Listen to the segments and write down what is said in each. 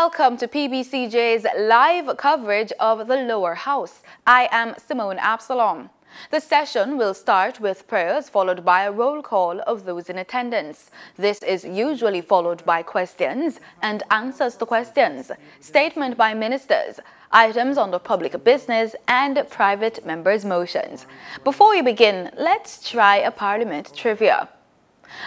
Welcome to PBCJ's live coverage of the lower house. I am Simone Absalom. The session will start with prayers followed by a roll call of those in attendance. This is usually followed by questions and answers to questions, statement by ministers, items under public business and private members' motions. Before we begin, let's try a parliament trivia.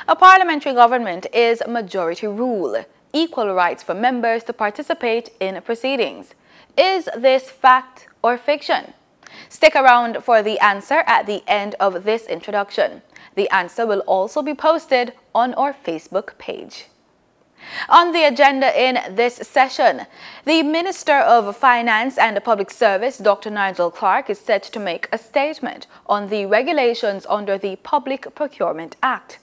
A parliamentary government is majority rule. Equal rights for members to participate in proceedings. Is this fact or fiction? Stick around for the answer at the end of this introduction. The answer will also be posted on our Facebook page. On the agenda in this session, the Minister of Finance and Public Service, Dr. Nigel Clark, is set to make a statement on the regulations under the Public Procurement Act.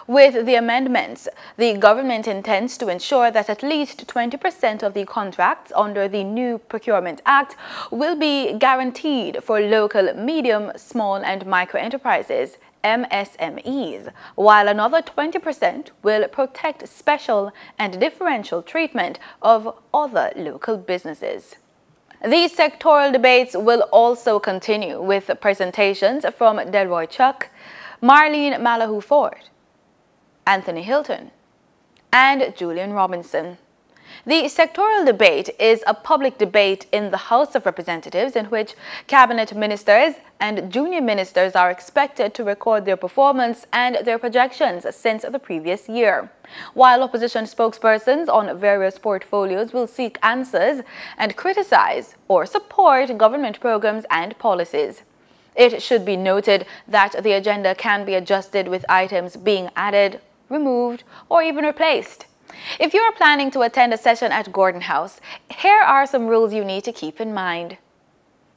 With the amendments, the government intends to ensure that at least 20% of the contracts under the new Procurement Act will be guaranteed for local, medium, small and micro enterprises, MSMEs, while another 20% will protect special and differential treatment of other local businesses. These sectoral debates will also continue with presentations from Delroy Chuck, Marlene Malahou-Ford, Anthony Hilton, and Julian Robinson. The sectoral debate is a public debate in the House of Representatives in which cabinet ministers and junior ministers are expected to record their performance and their projections since the previous year, while opposition spokespersons on various portfolios will seek answers and criticize or support government programs and policies. It should be noted that the agenda can be adjusted with items being added, removed, or even replaced. If you are planning to attend a session at Gordon House, here are some rules you need to keep in mind.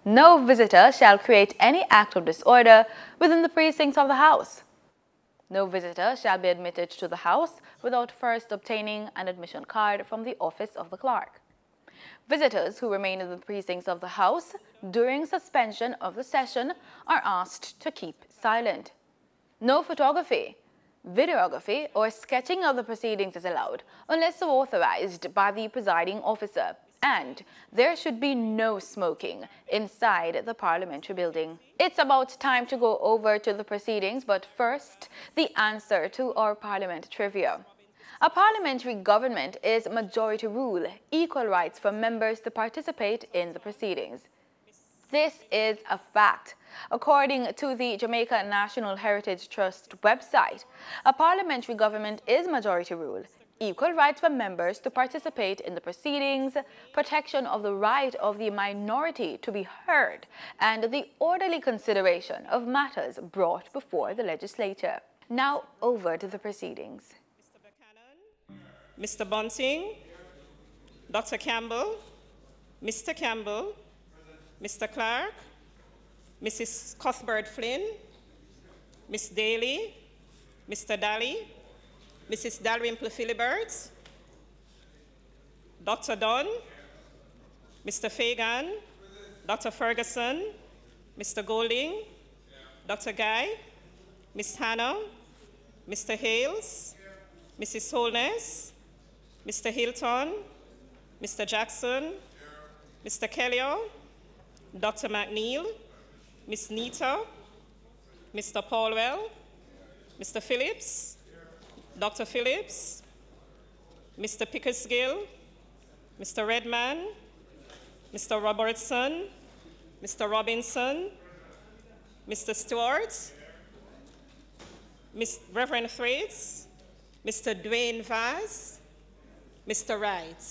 No visitor shall create any act of disorder within the precincts of the House. No visitor shall be admitted to the House without first obtaining an admission card from the office of the clerk. Visitors who remain in the precincts of the House during suspension of the session are asked to keep silent. No photography, videography or sketching of the proceedings is allowed unless so authorized by the presiding officer, and there should be no smoking inside the parliamentary building. It's about time to go over to the proceedings, but first, the answer to our parliament trivia. A parliamentary government is majority rule, equal rights for members to participate in the proceedings. This is a fact. According to the Jamaica National Heritage Trust website, a parliamentary government is majority rule, equal rights for members to participate in the proceedings, protection of the right of the minority to be heard, and the orderly consideration of matters brought before the legislature. Now over to the proceedings. Mr. Buchanan, Mr. Bunting, Dr. Campbell, Mr. Campbell, Mr. Clark, Mrs. Cuthbert-Flynn, Miss Daly, Mr. Daly, Mrs. Dalrymple-Philibert, Dr. Dunn, Mr. Fagan, Dr. Ferguson, Mr. Golding, Dr. Guy, Miss Hannah, Mr. Hales, Mrs. Holness, Mr. Hilton, Mr. Jackson, Mr. Kellio, Dr. McNeil, Miss Nita, Mr. Paulwell, Mr. Phillips, Dr. Phillips, Mr. Pickersgill, Mr. Redman, Mr. Robertson, Mr. Robinson, Mr. Stewart, Reverend Thwaites, Mr. Dwayne Vaz, Mr. Wright,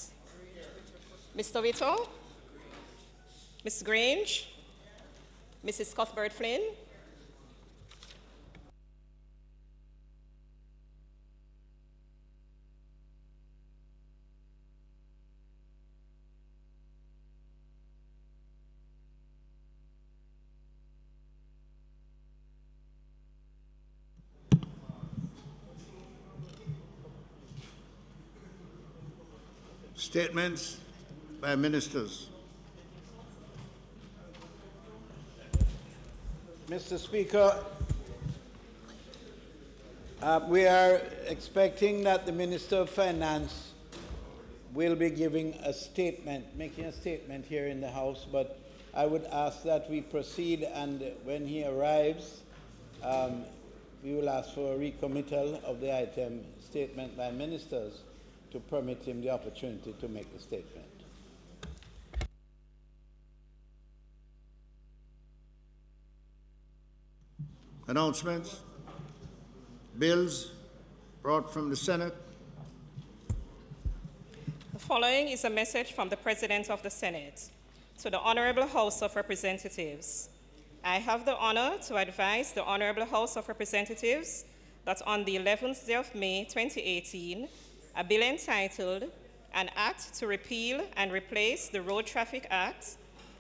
Mr. Vito, Ms. Grange, Mrs. Cuthbert-Flynn, Statements by ministers. Mr. Speaker, we are expecting that the Minister of Finance will be giving a statement, making a statement here in the House, but I would ask that we proceed, and when he arrives, we will ask for a recommittal of the item statement by ministers to permit him the opportunity to make the statement. Announcements. Bills brought from the Senate. The following is a message from the President of the Senate to the Honorable House of Representatives. I have the honor to advise the Honorable House of Representatives that on the 11th day of May 2018, a bill entitled An Act to Repeal and Replace the Road Traffic Act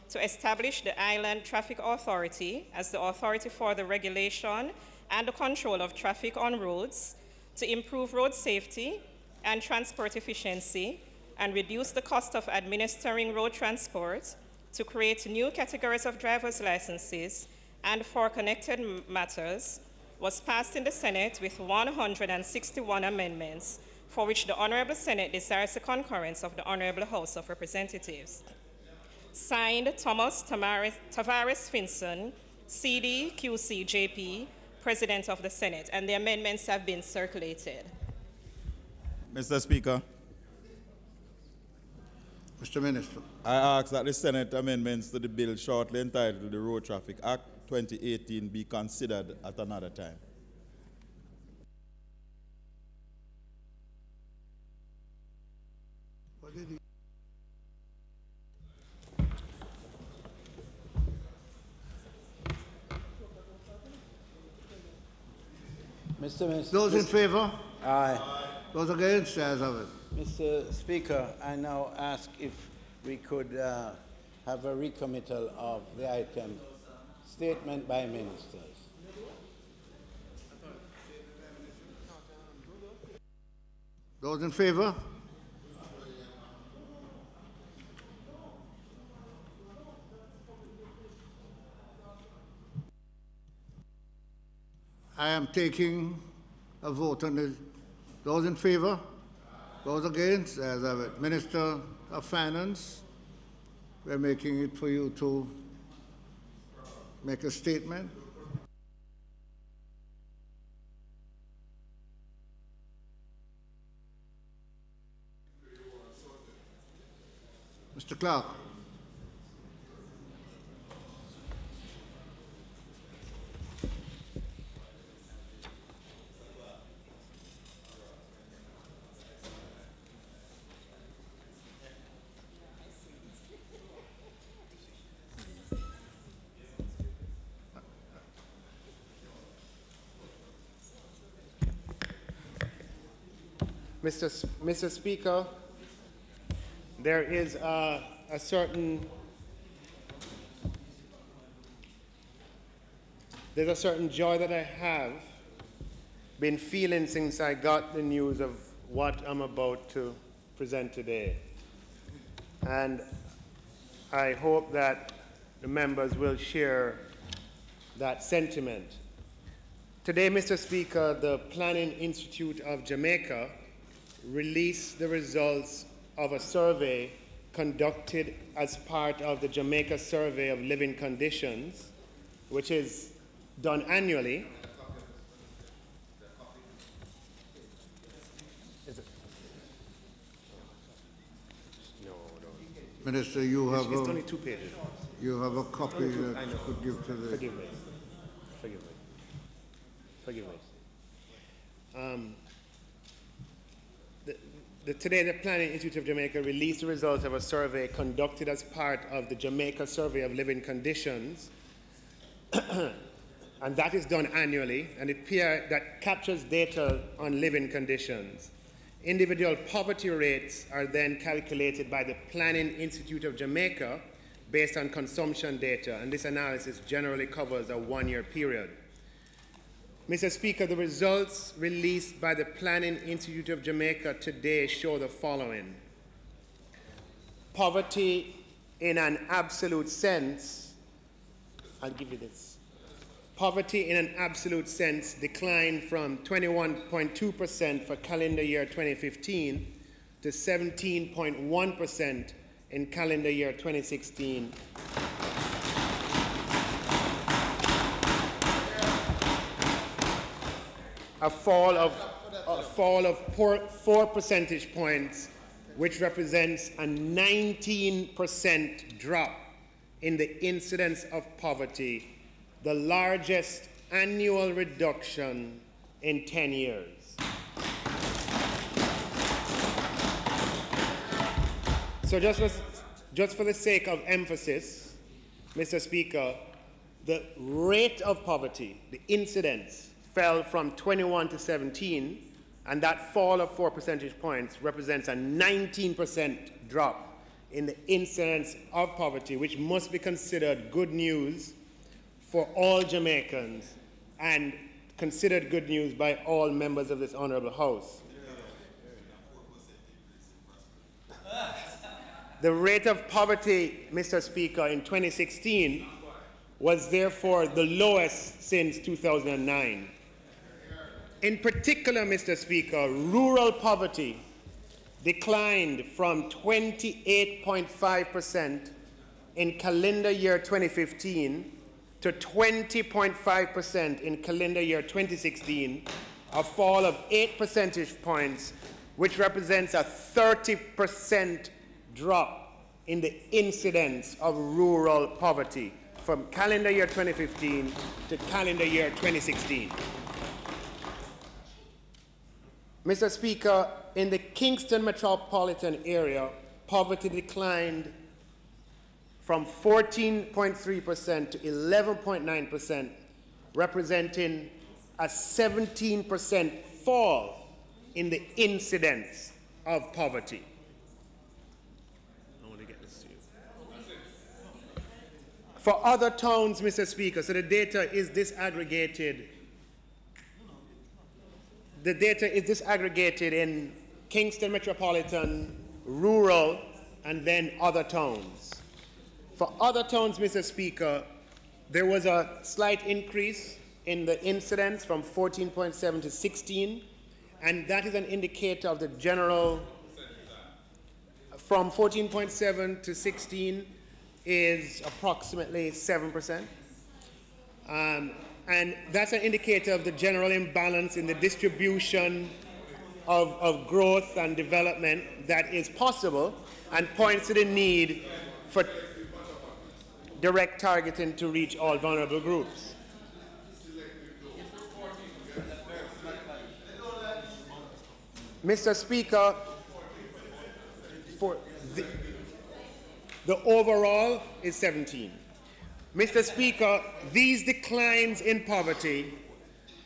to establish the Island Traffic Authority as the authority for the regulation and the control of traffic on roads, to improve road safety and transport efficiency and reduce the cost of administering road transport, to create new categories of driver's licenses and for connected matters, was passed in the Senate with 161 amendments, for which the Honorable Senate desires the concurrence of the Honorable House of Representatives. Signed, Thomas Tavares Finson, CD, QC, JP, President of the Senate, and the amendments have been circulated. Mr. Speaker, Mr. Minister. I ask that the Senate amendments to the bill shortly entitled the Road Traffic Act 2018 be considered at another time. Those in favor? Aye. Those against? Ayes have it. Mr. Speaker, I now ask if we could have a recommittal of the item statement by ministers. Those in favor? I am taking a vote on this. Those in favor? Those against? As I have it. Minister of Finance, we're making it for you to make a statement. Mr. Clark. Mr. Speaker, there is a certain joy that I have been feeling since I got the news of what I'm about to present today. And I hope that the members will share that sentiment. Today, Mr. Speaker, the Planning Institute of Jamaica released the results of a survey conducted as part of the Jamaica Survey of Living Conditions, which is done annually. Is it? No. Minister, you have it's only 2 pages. You have a copy that you could give to the... Forgive me. Today, the Planning Institute of Jamaica released the results of a survey conducted as part of the Jamaica Survey of Living Conditions, and that is done annually, and that captures data on living conditions. Individual poverty rates are then calculated by the Planning Institute of Jamaica based on consumption data, and this analysis generally covers a 1-year period. Mr. Speaker, the results released by the Planning Institute of Jamaica today show the following. Poverty in an absolute sense, I'll give you this. Poverty in an absolute sense declined from 21.2% for calendar year 2015 to 17.1% in calendar year 2016. A fall of 4 percentage points, which represents a 19% drop in the incidence of poverty, the largest annual reduction in 10 years. So just for the sake of emphasis, Mr. Speaker, the rate of poverty, the incidence, fell from 21 to 17, and that fall of 4 percentage points represents a 19% drop in the incidence of poverty, which must be considered good news for all Jamaicans and considered good news by all members of this honorable House. The rate of poverty, Mr. Speaker, in 2016 was therefore the lowest since 2009. In particular, Mr. Speaker, rural poverty declined from 28.5% in calendar year 2015 to 20.5% in calendar year 2016, a fall of 8 percentage points, which represents a 30% drop in the incidence of rural poverty from calendar year 2015 to calendar year 2016. Mr. Speaker, in the Kingston metropolitan area, poverty declined from 14.3% to 11.9%, representing a 17% fall in the incidence of poverty. I want to get this to you. For other towns, Mr. Speaker, so the data is disaggregated. The data is disaggregated in Kingston metropolitan, rural, and then other towns. For other towns, Mr. Speaker, there was a slight increase in the incidence from 14.7 to 16, and that is an indicator of the general, from 14.7 to 16 is approximately 7%. And that's an indicator of the general imbalance in the distribution of growth and development that is possible, and points to the need for direct targeting to reach all vulnerable groups. Mr. Speaker, for the overall is 17. Mr. Speaker, these declines in poverty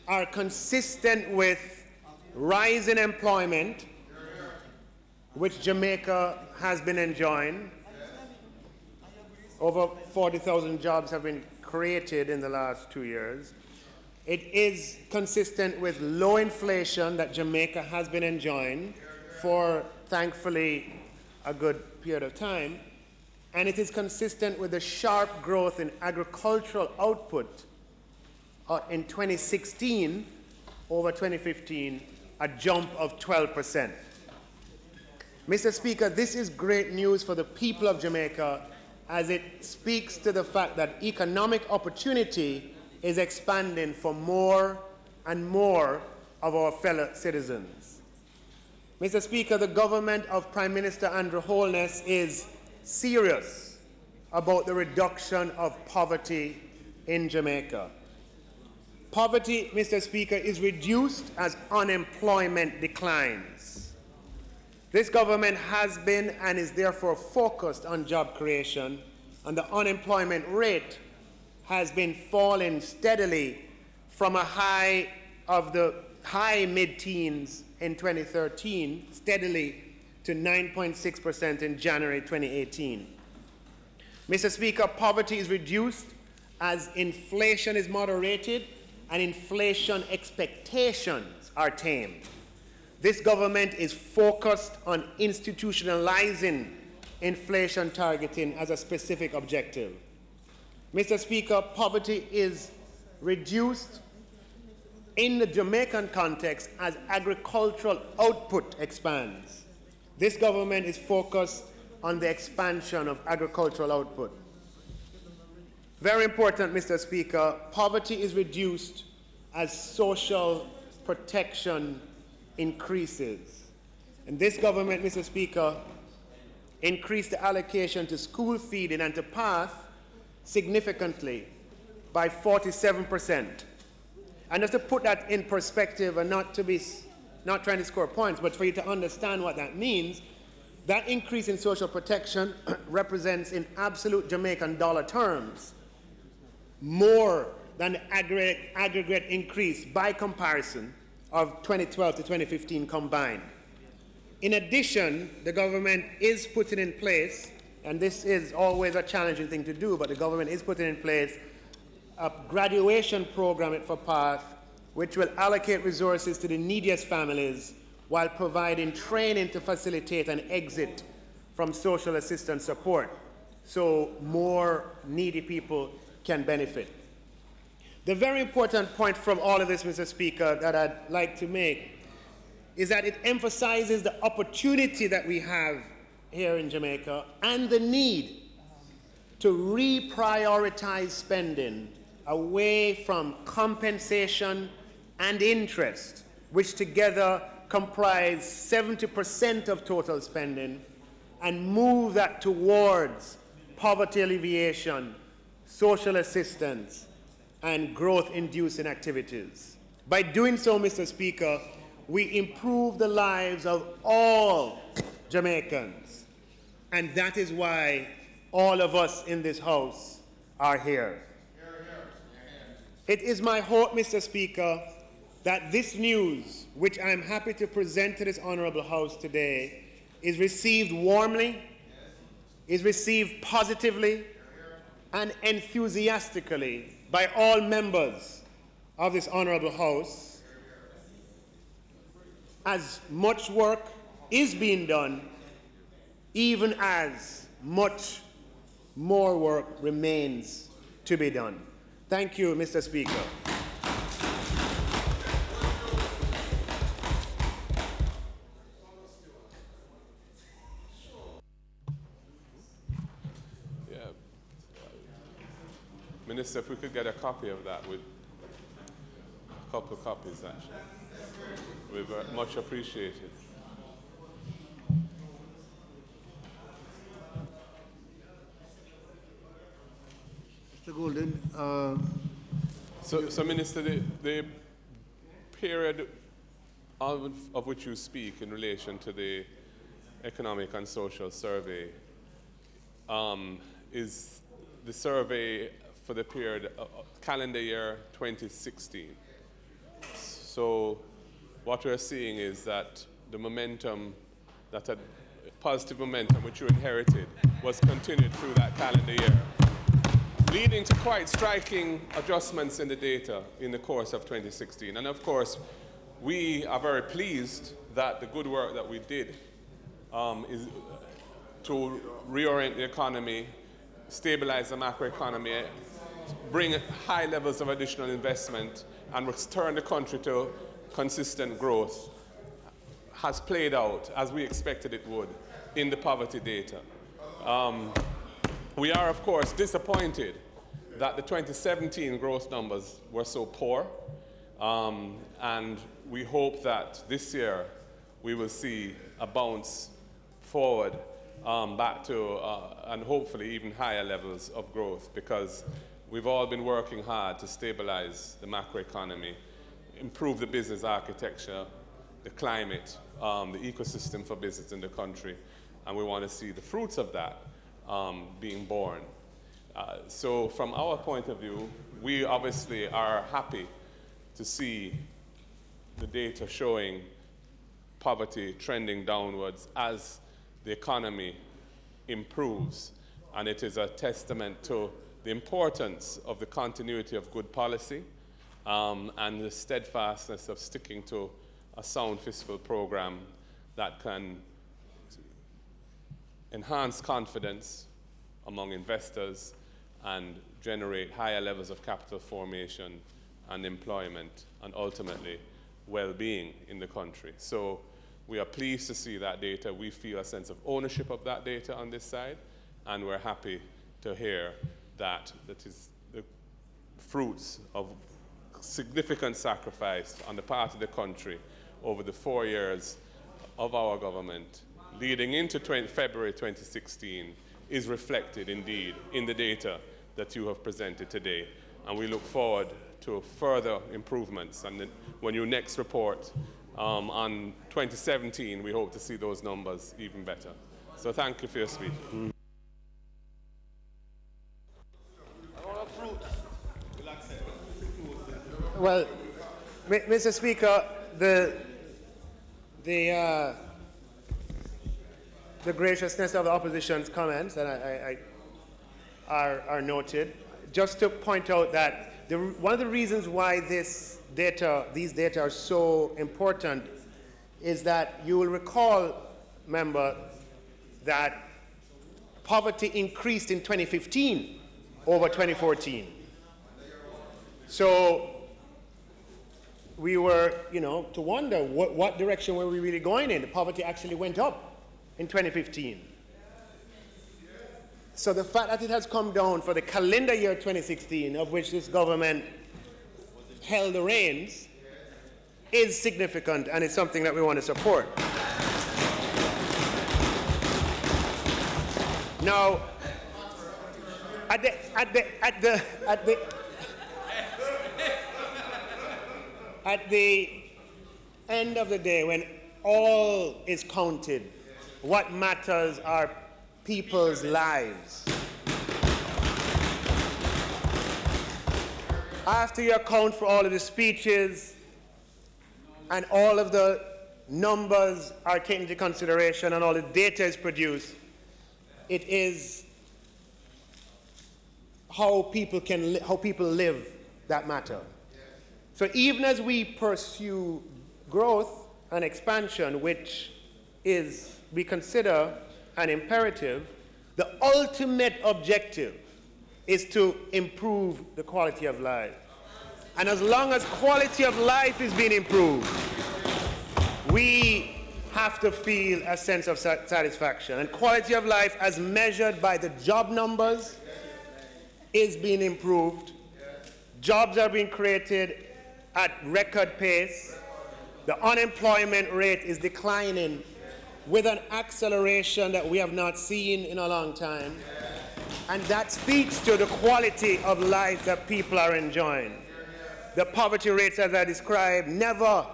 are consistent with rise in employment, which Jamaica has been enjoying. Over 40,000 jobs have been created in the last 2 years. It is consistent with low inflation that Jamaica has been enjoying for, thankfully, a good period of time. And it is consistent with the sharp growth in agricultural output in 2016 over 2015, a jump of 12%. Mr. Speaker, this is great news for the people of Jamaica, as it speaks to the fact that economic opportunity is expanding for more and more of our fellow citizens. Mr. Speaker, the government of Prime Minister Andrew Holness is serious about the reduction of poverty in Jamaica. Poverty, Mr. Speaker, is reduced as unemployment declines. This government has been and is therefore focused on job creation, and the unemployment rate has been falling steadily from a high of the high mid-teens in 2013, steadily to 9.6% in January 2018. Mr. Speaker, poverty is reduced as inflation is moderated and inflation expectations are tamed. This government is focused on institutionalizing inflation targeting as a specific objective. Mr. Speaker, poverty is reduced in the Jamaican context as agricultural output expands. This government is focused on the expansion of agricultural output. Very important, Mr. Speaker, poverty is reduced as social protection increases. And this government, Mr. Speaker, increased the allocation to school feeding and to PATH significantly by 47%. And just to put that in perspective, and not trying to score points, but for you to understand what that means, that increase in social protection represents in absolute Jamaican dollar terms more than the aggregate increase by comparison of 2012 to 2015 combined. In addition, the government is putting in place, and this is always a challenging thing to do, but the government is putting in place a graduation program for PATH, which will allocate resources to the neediest families while providing training to facilitate an exit from social assistance support, so more needy people can benefit. The very important point from all of this, Mr. Speaker, that I'd like to make is that it emphasizes the opportunity that we have here in Jamaica and the need to reprioritize spending away from compensation and interest, which together comprise 70% of total spending, and move that towards poverty alleviation, social assistance, and growth-inducing activities. By doing so, Mr. Speaker, we improve the lives of all Jamaicans, and that is why all of us in this House are here. It is my hope, Mr. Speaker, that this news, which I am happy to present to this honorable House today, is received warmly, is received positively, and enthusiastically by all members of this honorable House, as much work is being done, even as much more work remains to be done. Thank you, Mr. Speaker. Minister, if we could get a copy of that, with a couple of copies, actually. We'd much appreciate it. Mr. Golden. So, Minister, the period of which you speak in relation to the Economic and Social Survey is the survey for the period calendar year 2016. So what we're seeing is that the momentum, that a positive momentum which you inherited, was continued through that calendar year, leading to quite striking adjustments in the data in the course of 2016. And of course, we are very pleased that the good work that we did is to reorient the economy, stabilize the macroeconomy, bring high levels of additional investment, and return the country to consistent growth, has played out as we expected it would in the poverty data. We are, of course, disappointed that the 2017 growth numbers were so poor, and we hope that this year we will see a bounce forward back to, and hopefully even higher levels of growth, because we've all been working hard to stabilize the macroeconomy, improve the business architecture, the climate, the ecosystem for business in the country, and we want to see the fruits of that being born. So from our point of view, we obviously are happy to see the data showing poverty trending downwards as the economy improves, and it is a testament to the importance of the continuity of good policy and the steadfastness of sticking to a sound fiscal program that can enhance confidence among investors and generate higher levels of capital formation and employment and ultimately well-being in the country. So We are pleased to see that data. We feel a sense of ownership of that data on this side, and we're happy to hear that that is the fruits of significant sacrifice on the part of the country over the 4 years of our government leading into February 2016 is reflected indeed in the data that you have presented today. And we look forward to further improvements. And then when you next report on 2017, we hope to see those numbers even better. So thank you for your speech. Well, Mr. Speaker, the graciousness of the opposition's comments and are noted. Just to point out that one of the reasons why these data are so important is that you will recall, member, that poverty increased in 2015 over 2014. So we were, to wonder what direction were we really going in. The poverty actually went up in 2015. So the fact that it has come down for the calendar year 2016, of which this government held the reins, is significant, and it's something that we want to support. Now, at the end of the day, when all is counted, what matters are people's lives. After you account for all of the speeches and all of the numbers are taken into consideration and all the data is produced, it is how people live that matter. So even as we pursue growth and expansion, which we consider an imperative, the ultimate objective is to improve the quality of life. And as long as quality of life is being improved, we have to feel a sense of satisfaction. And quality of life, as measured by the job numbers, is being improved. Jobs are being created at record pace. The unemployment rate is declining with an acceleration that we have not seen in a long time. And that speaks to the quality of life that people are enjoying. The poverty rates, as I described, never,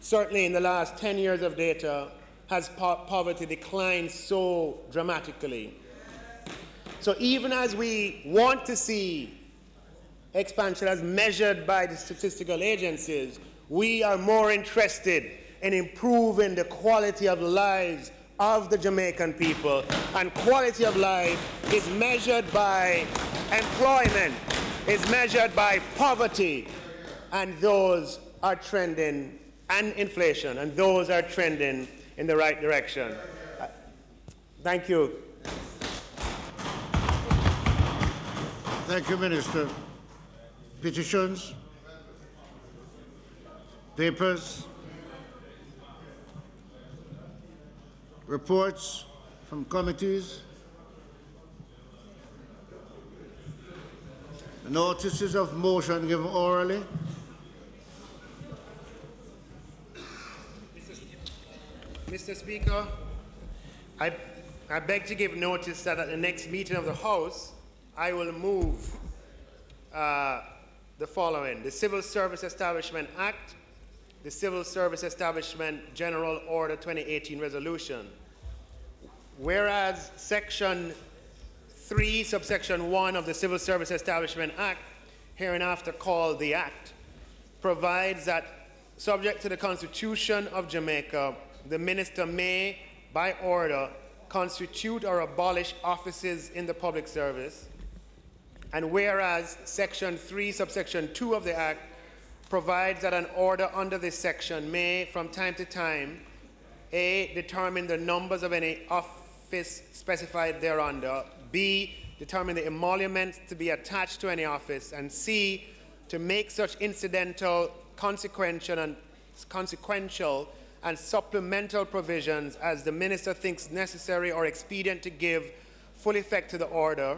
certainly in the last 10 years of data, has poverty declined so dramatically. So even as we want to see expansion as measured by the statistical agencies, we are more interested in improving the quality of lives of the Jamaican people. And quality of life is measured by employment, is measured by poverty, and those are trending, and inflation, and those are trending in the right direction. Thank you. Thank you, Minister. Petitions, papers, reports from committees, notices of motion given orally. Mr. Speaker, I beg to give notice that at the next meeting of the House, I will move the following: the Civil Service Establishment Act, the Civil Service Establishment General Order 2018 Resolution. Whereas Section 3, subsection 1 of the Civil Service Establishment Act, hereinafter called the Act, provides that, subject to the Constitution of Jamaica, the Minister may, by order, constitute or abolish offices in the public service. And whereas Section 3, subsection 2 of the Act provides that an order under this section may, from time to time, A, determine the numbers of any office specified thereunder, B, determine the emoluments to be attached to any office, and C, to make such incidental, consequential, and supplemental provisions as the Minister thinks necessary or expedient to give full effect to the order,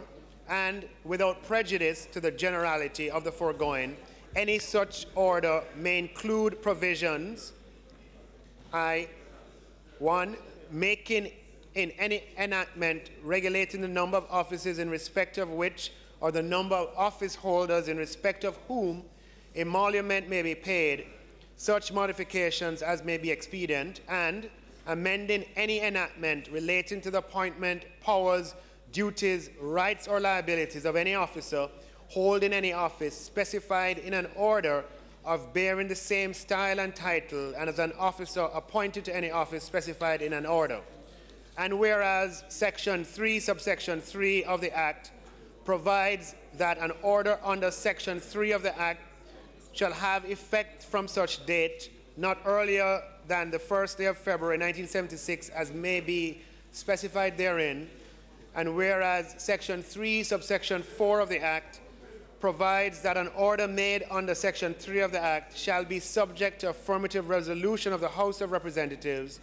and without prejudice to the generality of the foregoing, any such order may include provisions, one, making in any enactment regulating the number of offices in respect of which, or the number of office holders in respect of whom, emolument may be paid, such modifications as may be expedient, and amending any enactment relating to the appointment, powers, duties, rights, or liabilities of any officer holding any office specified in an order of bearing the same style and title, and as an officer appointed to any office specified in an order. And whereas Section 3, subsection 3 of the Act provides that an order under Section 3 of the Act shall have effect from such date, not earlier than the first day of February 1976, as may be specified therein. And whereas Section 3, subsection 4 of the Act provides that an order made under Section 3 of the Act shall be subject to affirmative resolution of the House of Representatives.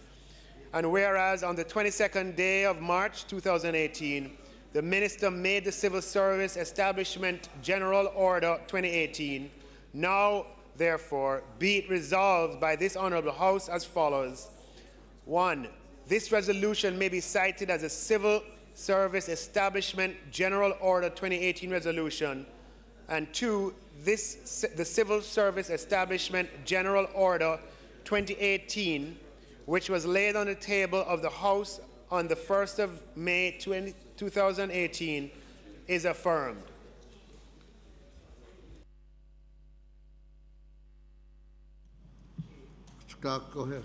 And whereas on the 22nd day of March 2018, the Minister made the Civil Service Establishment General Order 2018, now, therefore, be it resolved by this Honourable House as follows. 1. This resolution may be cited as a Civil Service Establishment General Order 2018 resolution. And 2. The Civil Service Establishment General Order 2018, which was laid on the table of the House on the 1st of May 2018, is affirmed. Go ahead.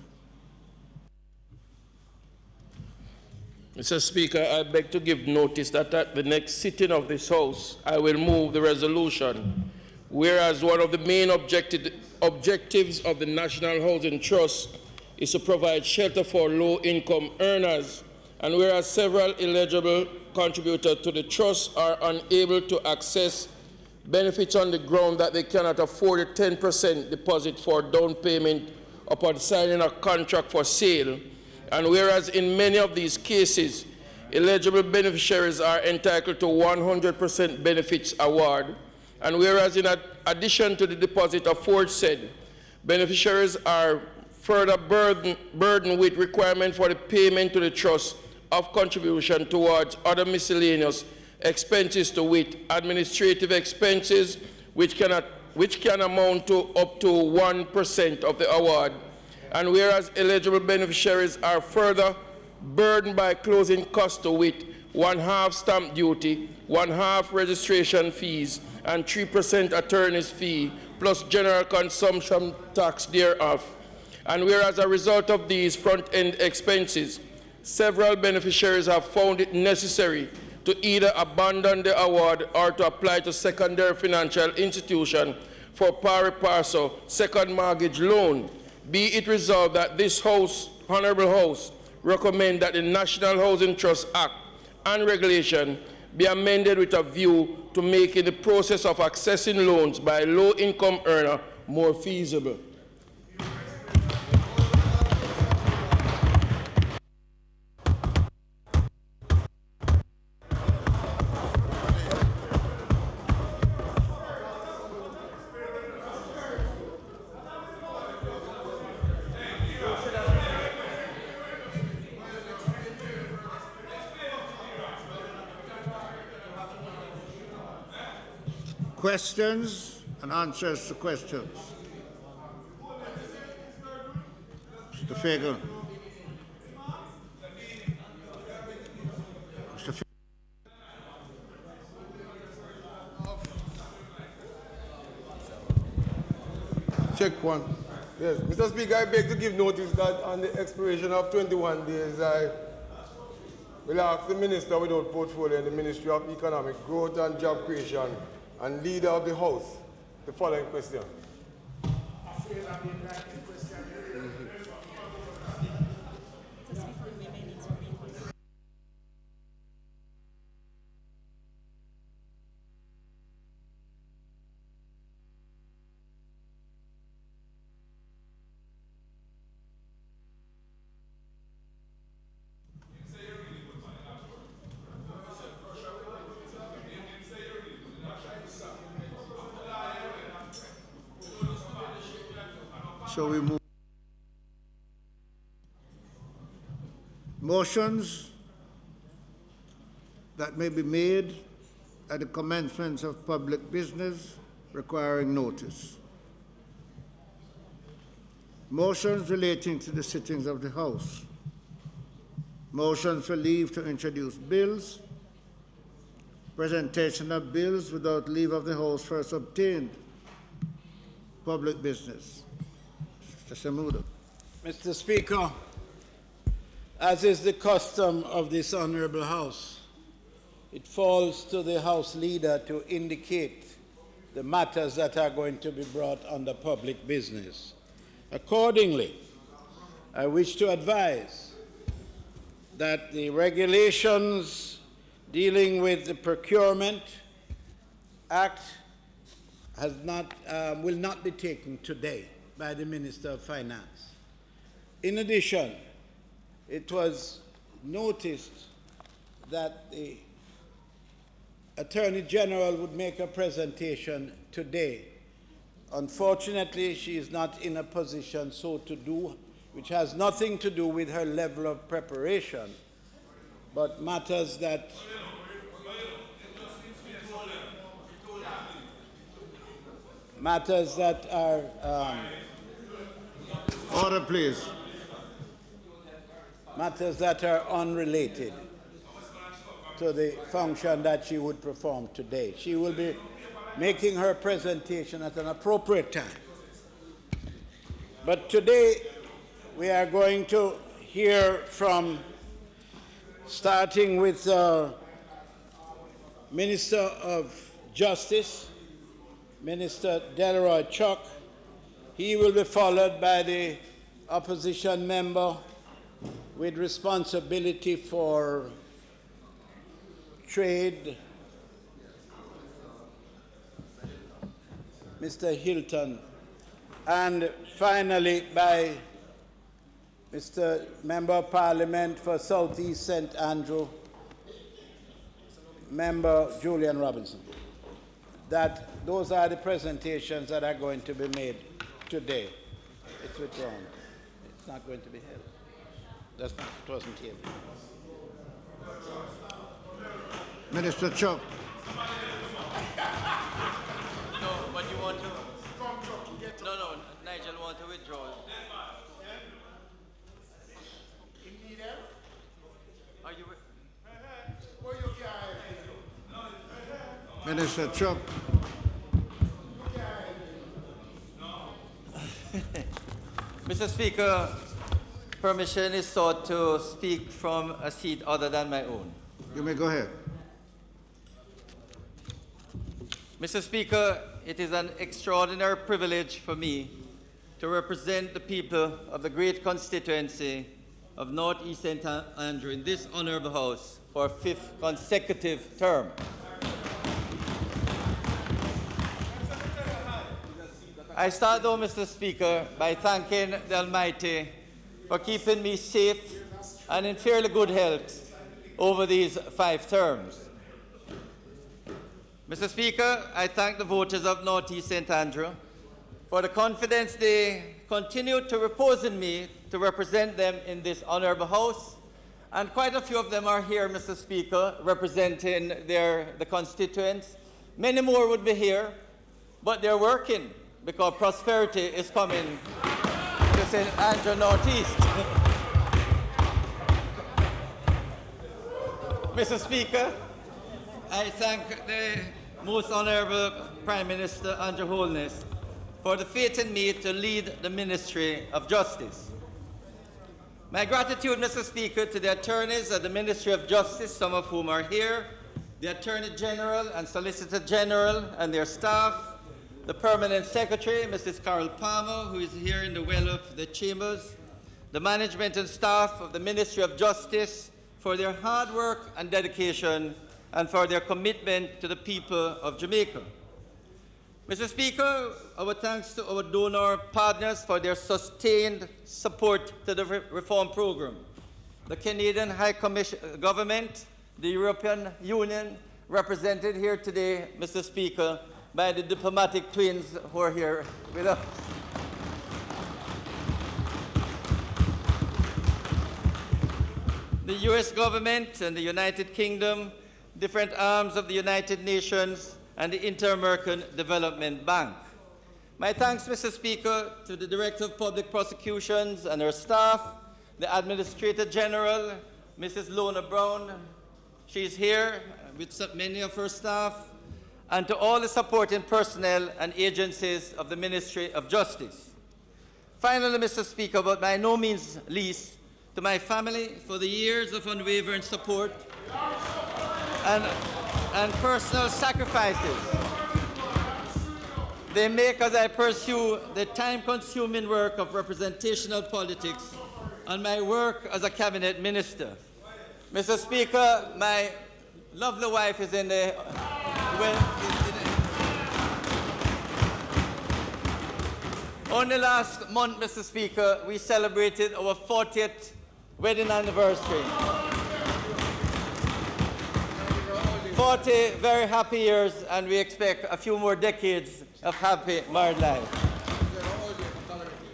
Mr. Speaker, I beg to give notice that at the next sitting of this House, I will move the resolution. Whereas one of the main objectives of the National Housing Trust is to provide shelter for low-income earners, and whereas several eligible contributors to the trust are unable to access benefits on the ground that they cannot afford a 10% deposit for down payment upon signing a contract for sale, and whereas in many of these cases, eligible beneficiaries are entitled to 100% benefits award, and whereas in addition to the deposit aforesaid, beneficiaries are further burdened with requirement for the payment to the trust of contribution towards other miscellaneous expenses, to wit, administrative expenses, which can amount to up to 1% of the award. And whereas eligible beneficiaries are further burdened by closing costs, to wit, 1/2 stamp duty, 1/2 registration fees, and 3% attorney's fee, plus general consumption tax thereof. And whereas as a result of these front-end expenses, several beneficiaries have found it necessary to either abandon the award or to apply to secondary financial institution for pari passu second mortgage loan. Be it resolved that this House, Honourable House, recommend that the National Housing Trust Act and regulation be amended with a view to making the process of accessing loans by low-income earner more feasible. Questions and answers to questions. Mr. Fagan. Mr. Fagan. Check one. Yes, Mr. Speaker, I beg to give notice that on the expiration of 21 days, I will ask the Minister without portfolio in the Ministry of Economic Growth and Job Creation and Leader of the House the following question. So we move. Motions that may be made at the commencement of public business requiring notice. Motions relating to the sittings of the House. Motions for leave to introduce bills. Presentation of bills without leave of the House first obtained. Public business. Mr. Samuda. Mr. Speaker, as is the custom of this Honorable House, it falls to the House Leader to indicate the matters that are going to be brought under public business. Accordingly, I wish to advise that the regulations dealing with the Procurement Act will not be taken today by the Minister of Finance. In addition, it was noticed that the Attorney General would make a presentation today. Unfortunately, she is not in a position so to do, which has nothing to do with her level of preparation, but matters that are order, please. Matters that are unrelated to the function that she would perform today. She will be making her presentation at an appropriate time. But today we are going to hear from, starting with Minister of Justice, Minister Delroy Chuck. He will be followed by the opposition member with responsibility for trade, Mr. Hilton, and finally by Mr. Member of Parliament for Southeast St. Andrew, Member Julian Robinson. Those are the presentations that are going to be made today. It's withdrawn. It's not going to be held. It wasn't here. Minister Chuck. No, but you want to? No, Nigel want to withdraw. Are you? Minister Chuck. Mr. Speaker, permission is sought to speak from a seat other than my own. You may go ahead. Mr. Speaker, it is an extraordinary privilege for me to represent the people of the great constituency of North East St. Andrew in this honorable House for a 5th consecutive term. I start, though, Mr. Speaker, by thanking the Almighty for keeping me safe and in fairly good health over these 5 terms. Mr. Speaker, I thank the voters of North East St. Andrew for the confidence they continue to repose in me to represent them in this honorable House. And quite a few of them are here, Mr. Speaker, representing the constituents. Many more would be here, but they're working because prosperity is coming to St. Andrew Northeast. Mr. Speaker, I thank the Most Honorable Prime Minister Andrew Holness for the faith in me to lead the Ministry of Justice. My gratitude, Mr. Speaker, to the attorneys at the Ministry of Justice, some of whom are here, the Attorney General and Solicitor General and their staff, the Permanent Secretary, Mrs. Carol Palmer, who is here in the well of the chambers, the management and staff of the Ministry of Justice for their hard work and dedication and for their commitment to the people of Jamaica. Mr. Speaker, our thanks to our donor partners for their sustained support to the reform program. The Canadian High Commission government, the European Union, represented here today, Mr. Speaker, by the diplomatic twins who are here with us. the U.S. government and the United Kingdom, different arms of the United Nations, and the Inter-American Development Bank. My thanks, Mr. Speaker, to the Director of Public Prosecutions and her staff, the Administrator General, Mrs. Lona Brown, she's here with many of her staff, and to all the supporting personnel and agencies of the Ministry of Justice. Finally, Mr. Speaker, but by no means least, to my family for the years of unwavering support and personal sacrifices they make as I pursue the time-consuming work of representational politics and my work as a cabinet minister. Mr. Speaker, my lovely wife is in the... Only last month, Mr. Speaker, we celebrated our 40th wedding anniversary. 40 very happy years, and we expect a few more decades of happy married life.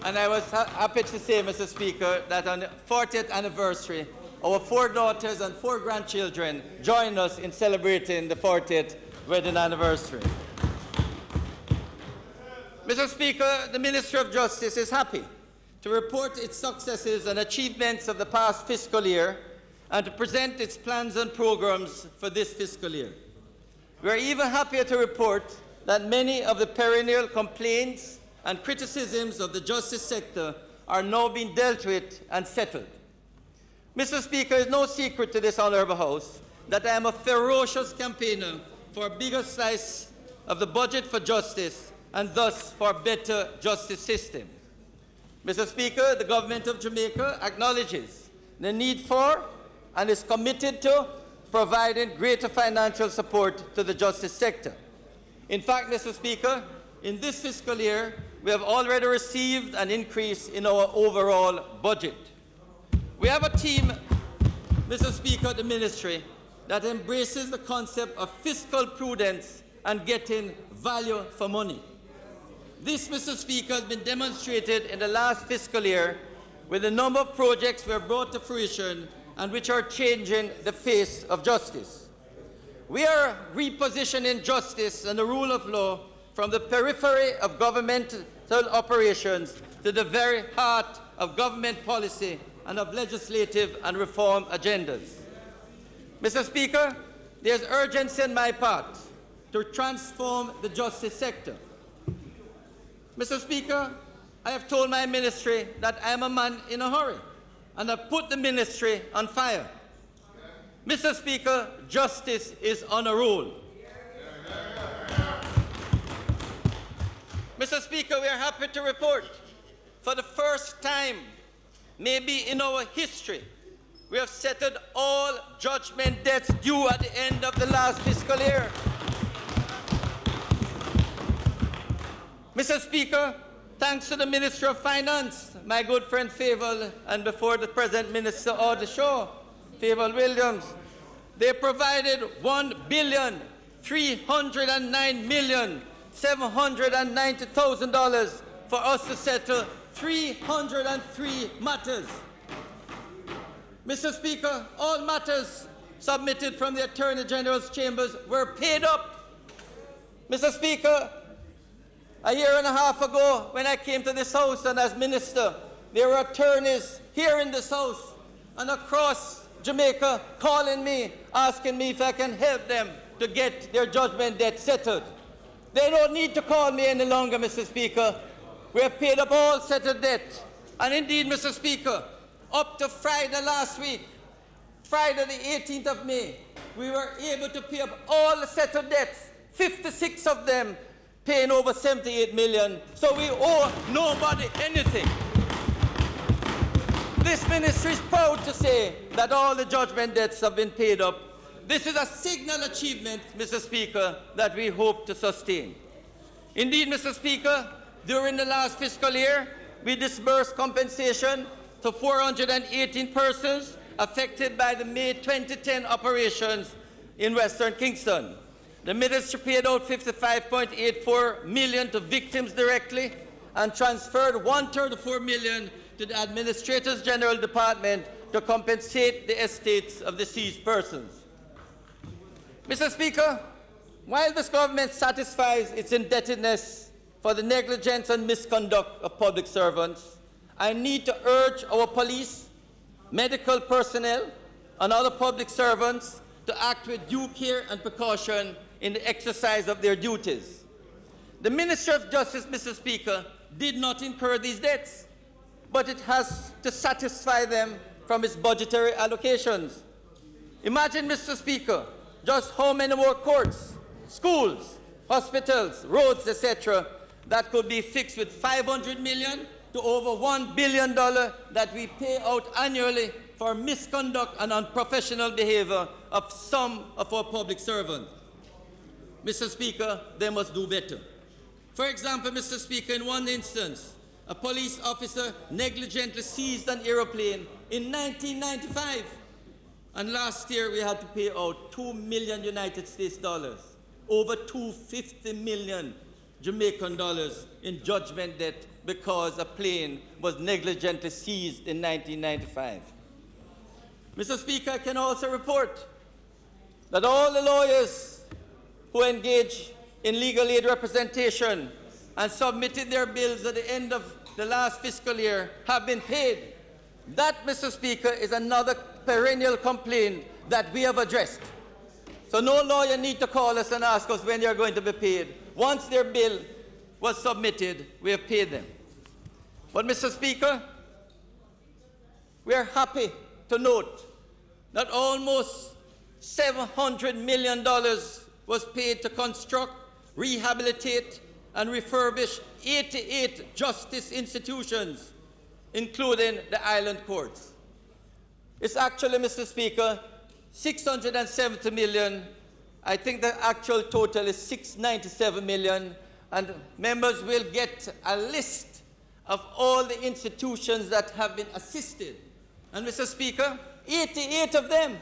And I was happy to say, Mr. Speaker, that on the 40th anniversary, our 4 daughters and 4 grandchildren join us in celebrating the 40th wedding anniversary. Mr. Speaker, the Ministry of Justice is happy to report its successes and achievements of the past fiscal year and to present its plans and programs for this fiscal year. We are even happier to report that many of the perennial complaints and criticisms of the justice sector are now being dealt with and settled. Mr. Speaker, it is no secret to this Honourable House that I am a ferocious campaigner for a bigger slice of the budget for justice and thus for a better justice system. Mr. Speaker, the Government of Jamaica acknowledges the need for and is committed to providing greater financial support to the justice sector. In fact, Mr. Speaker, in this fiscal year, we have already received an increase in our overall budget. We have a team, Mr. Speaker, at the Ministry that embraces the concept of fiscal prudence and getting value for money. This, Mr. Speaker, has been demonstrated in the last fiscal year with a number of projects we have brought to fruition and which are changing the face of justice. We are repositioning justice and the rule of law from the periphery of governmental operations to the very heart of government policy and of legislative and reform agendas. Mr. Speaker, there is urgency on my part to transform the justice sector. Mr. Speaker, I have told my ministry that I am a man in a hurry and have put the ministry on fire. Mr. Speaker, justice is on a roll. Mr. Speaker, we are happy to report for the first time, maybe in our history, we have settled all judgment debts due at the end of the last fiscal year. Mr. Speaker, thanks to the Ministry of Finance, my good friend Favour, and before the present Minister of the Show, Favour Williams, they provided $1,309,790,000 for us to settle 303 matters. Mr. Speaker, all matters submitted from the Attorney General's chambers were paid up. Mr. Speaker, a year and a half ago, when I came to this House and as Minister, there were attorneys here in this House and across Jamaica calling me, asking me if I can help them to get their judgment debt settled. They don't need to call me any longer, Mr. Speaker. We have paid up all settled debt. And indeed, Mr. Speaker, up to Friday last week, Friday the 18th of May, we were able to pay up all the settled debts, 56 of them, paying over $78 million. So we owe nobody anything. This ministry is proud to say that all the judgment debts have been paid up. This is a signal achievement, Mr. Speaker, that we hope to sustain. Indeed, Mr. Speaker, during the last fiscal year, we disbursed compensation to 418 persons affected by the May 2010 operations in Western Kingston. The ministry paid out $55.84 million to victims directly and transferred $134 million to the Administrator's General Department to compensate the estates of deceased persons. Mr. Speaker, while this government satisfies its indebtedness for the negligence and misconduct of public servants, I need to urge our police, medical personnel, and other public servants to act with due care and precaution in the exercise of their duties. The Ministry of Justice, Mr. Speaker, did not incur these debts, but it has to satisfy them from its budgetary allocations. Imagine, Mr. Speaker, just how many more courts, schools, hospitals, roads, etc., that could be fixed with $500 million to over $1 billion that we pay out annually for misconduct and unprofessional behavior of some of our public servants. Mr. Speaker, they must do better. For example, Mr. Speaker, in one instance, a police officer negligently seized an aeroplane in 1995. And last year we had to pay out $2 million United States dollars, over $250 million Jamaican dollars in judgment debt because a plane was negligently seized in 1995. Mr. Speaker, I can also report that all the lawyers who engage in legal aid representation and submitted their bills at the end of the last fiscal year have been paid. That, Mr. Speaker, is another perennial complaint that we have addressed. So no lawyer need to call us and ask us when they are going to be paid. Once their bill was submitted, we have paid them. But, Mr. Speaker, we are happy to note that almost $700 million was paid to construct, rehabilitate, and refurbish 88 justice institutions, including the island courts. It's actually, Mr. Speaker, $670 million. I think the actual total is $697 million, and members will get a list of all the institutions that have been assisted. And, Mr. Speaker, 88 of them.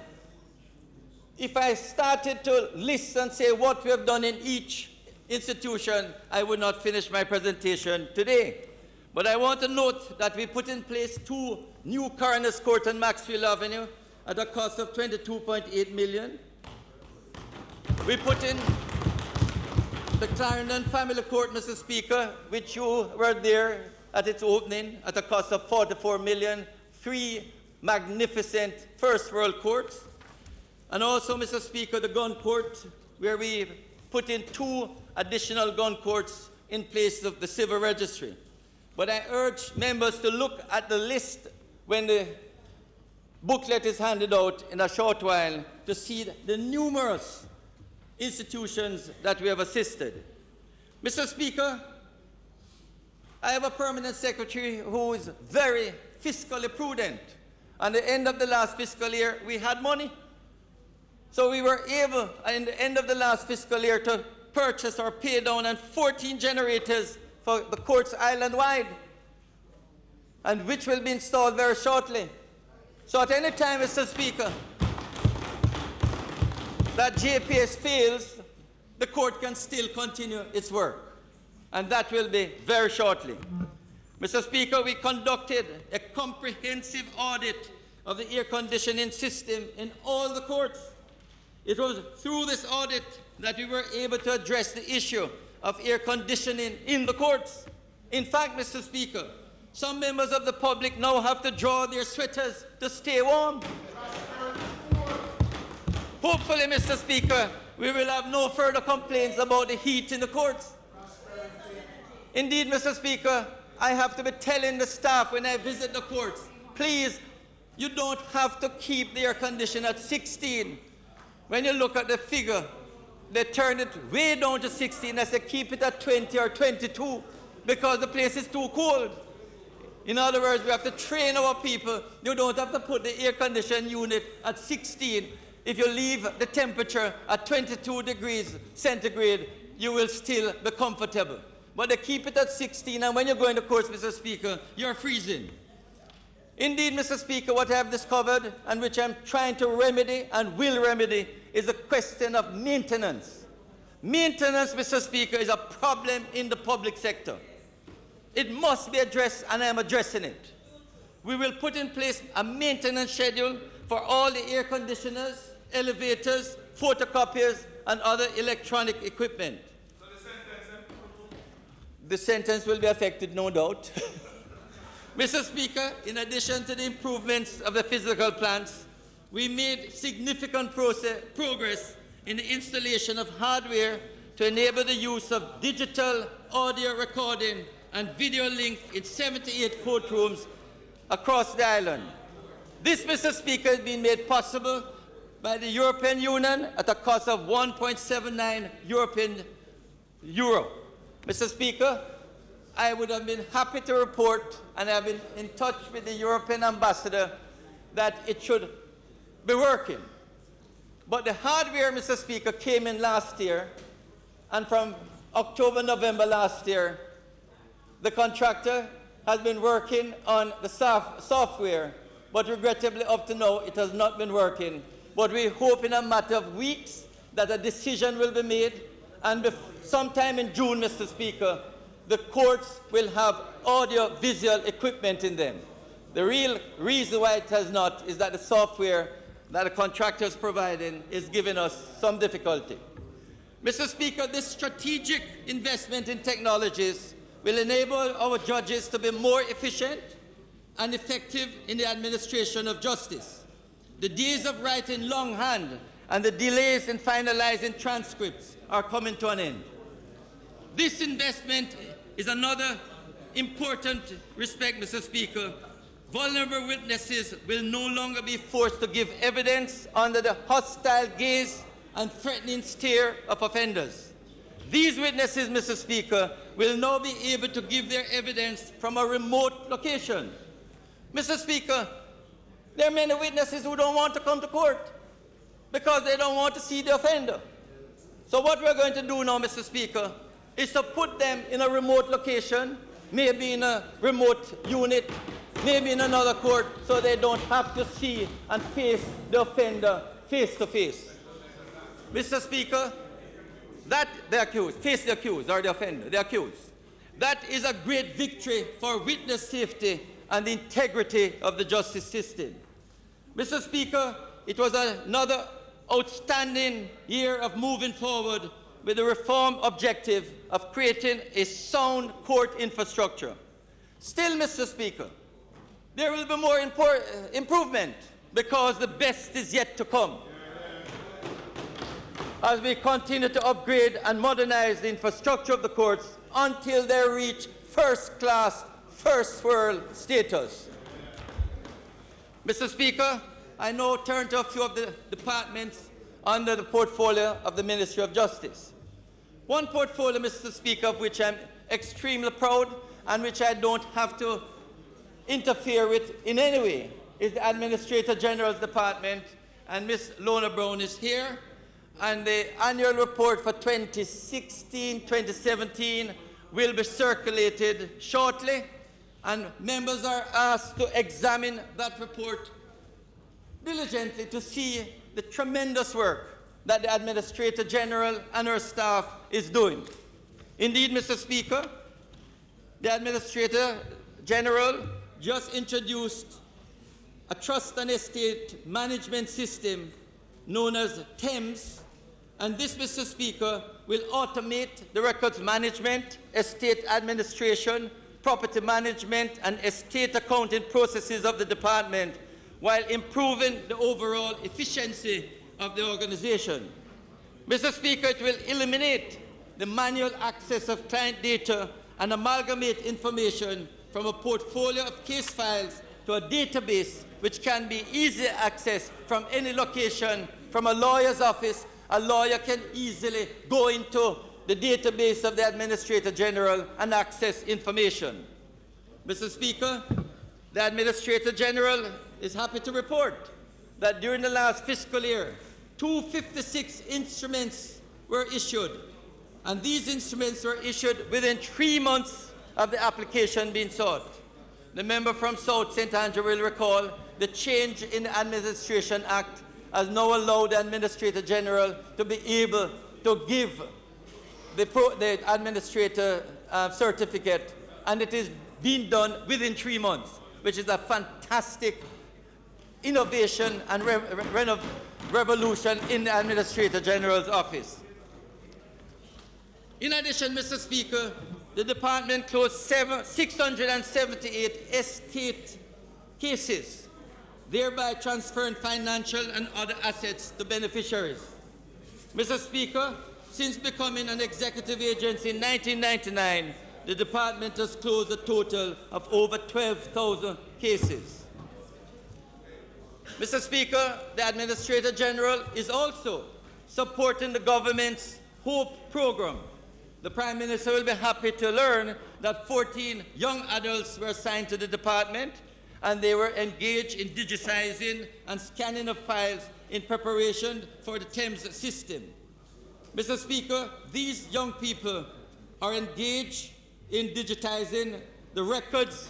If I started to list and say what we have done in each institution, I would not finish my presentation today. But I want to note that we put in place 2 new coroner's court on Maxfield Avenue at a cost of $22.8 million. We put in the Clarendon Family Court, Mr. Speaker, which you were there at its opening, at a cost of $44 million, 3 magnificent first world courts. And also, Mr. Speaker, the gun court, where we put in 2 additional gun courts in place of the civil registry. But I urge members to look at the list when the booklet is handed out in a short while to see the numerous institutions that we have assisted. Mr. Speaker, I have a permanent secretary who is very fiscally prudent. At the end of the last fiscal year, we had money. So we were able, at the end of the last fiscal year, to purchase or pay down on 14 generators for the courts island-wide, and which will be installed very shortly. So at any time, Mr. Speaker, that JPS fails, the court can still continue its work, and that will be very shortly. Mr. Speaker, we conducted a comprehensive audit of the air conditioning system in all the courts. It was through this audit that we were able to address the issue of air conditioning in the courts. In fact, Mr. Speaker, some members of the public now have to draw their sweaters to stay warm. Hopefully, Mr. Speaker, we will have no further complaints about the heat in the courts. Indeed, Mr. Speaker, I have to be telling the staff when I visit the courts, please, you don't have to keep the air conditioner at 16. When you look at the figure, they turn it way down to 16. I say keep it at 20 or 22 because the place is too cold. In other words, we have to train our people. You don't have to put the air conditioning unit at 16. If you leave the temperature at 22 degrees centigrade, you will still be comfortable. But they keep it at 16, and when you go in the courts, Mr. Speaker, you're freezing. Indeed, Mr. Speaker, what I have discovered, and which I'm trying to remedy and will remedy, is a question of maintenance. Maintenance, Mr. Speaker, is a problem in the public sector. It must be addressed, and I am addressing it. we will put in place a maintenance schedule for all the air conditioners, elevators, photocopiers, and other electronic equipment. So the sentence will be affected, no doubt. Mr. Speaker, in addition to the improvements of the physical plants, we made significant progress in the installation of hardware to enable the use of digital audio recording and video link in 78 courtrooms across the island. This, Mr. Speaker, has been made possible by the European Union at a cost of 1.79 European euro. Mr. Speaker, I would have been happy to report, and I have been in touch with the European ambassador, that it should be working. But the hardware, Mr. Speaker, came in last year, and from October, November last year, the contractor has been working on the software, but regrettably up to now it has not been working. But we hope in a matter of weeks that a decision will be made, and sometime in June, Mr. Speaker, the courts will have audio-visual equipment in them. The real reason why it has not is that the software that the contractor is providing is giving us some difficulty. Mr. Speaker, this strategic investment in technologies will enable our judges to be more efficient and effective in the administration of justice. The days of writing longhand and the delays in finalizing transcripts are coming to an end. This investment is another important respect, Mr. Speaker. Vulnerable witnesses will no longer be forced to give evidence under the hostile gaze and threatening stare of offenders. These witnesses, Mr. Speaker, will now be able to give their evidence from a remote location. Mr. Speaker, there are many witnesses who don't want to come to court because they don't want to see the offender. So what we're going to do now, Mr. Speaker, is to put them in a remote location, maybe in a remote unit, maybe in another court, so they don't have to see and face the offender face to face. Mr. Speaker, that the accused, face the accused or the offender, the accused. That is a great victory for witness safety and the integrity of the justice system. Mr. Speaker, it was another outstanding year of moving forward with the reform objective of creating a sound court infrastructure. Still, Mr. Speaker, there will be more improvement because the best is yet to come. As we continue to upgrade and modernize the infrastructure of the courts until they reach first-class, first-world status. Mr. Speaker, I now turn to a few of the departments under the portfolio of the Ministry of Justice. One portfolio, Mr. Speaker, of which I'm extremely proud and which I don't have to interfere with in any way is the Administrator General's Department, and Ms. Lona Brown is here. And the annual report for 2016-2017 will be circulated shortly, and members are asked to examine that report diligently to see the tremendous work that the Administrator General and her staff is doing. Indeed, Mr. Speaker, the Administrator General just introduced a trust and estate management system known as TEMS, and this, Mr. Speaker, will automate the records management, estate administration, property management, and estate accounting processes of the department while improving the overall efficiency of the organization. Mr. Speaker, it will eliminate the manual access of client data and amalgamate information from a portfolio of case files to a database which can be easily accessed from any location, from a lawyer's office. A lawyer can easily go into the database of the Administrator General and access information. Mr. Speaker, the Administrator General is happy to report that during the last fiscal year, 256 instruments were issued, and these instruments were issued within 3 months of the application being sought. The member from South St. Andrew will recall the change in the Administration Act has now allowed the Administrator General to be able to give the administrator certificate, and it is being done within 3 months. which is a fantastic innovation and revolution in the Administrator General's office. In addition, Mr. Speaker, the department closed 678 estate cases, thereby transferring financial and other assets to beneficiaries. Mr. Speaker, since becoming an executive agency in 1999, the department has closed a total of over 12,000 cases. Mr. Speaker, the Administrator General is also supporting the government's HOPE program. The Prime Minister will be happy to learn that 14 young adults were assigned to the department, and they were engaged in digitizing and scanning of files in preparation for the Thames system. Mr. Speaker, these young people are engaged in digitizing the records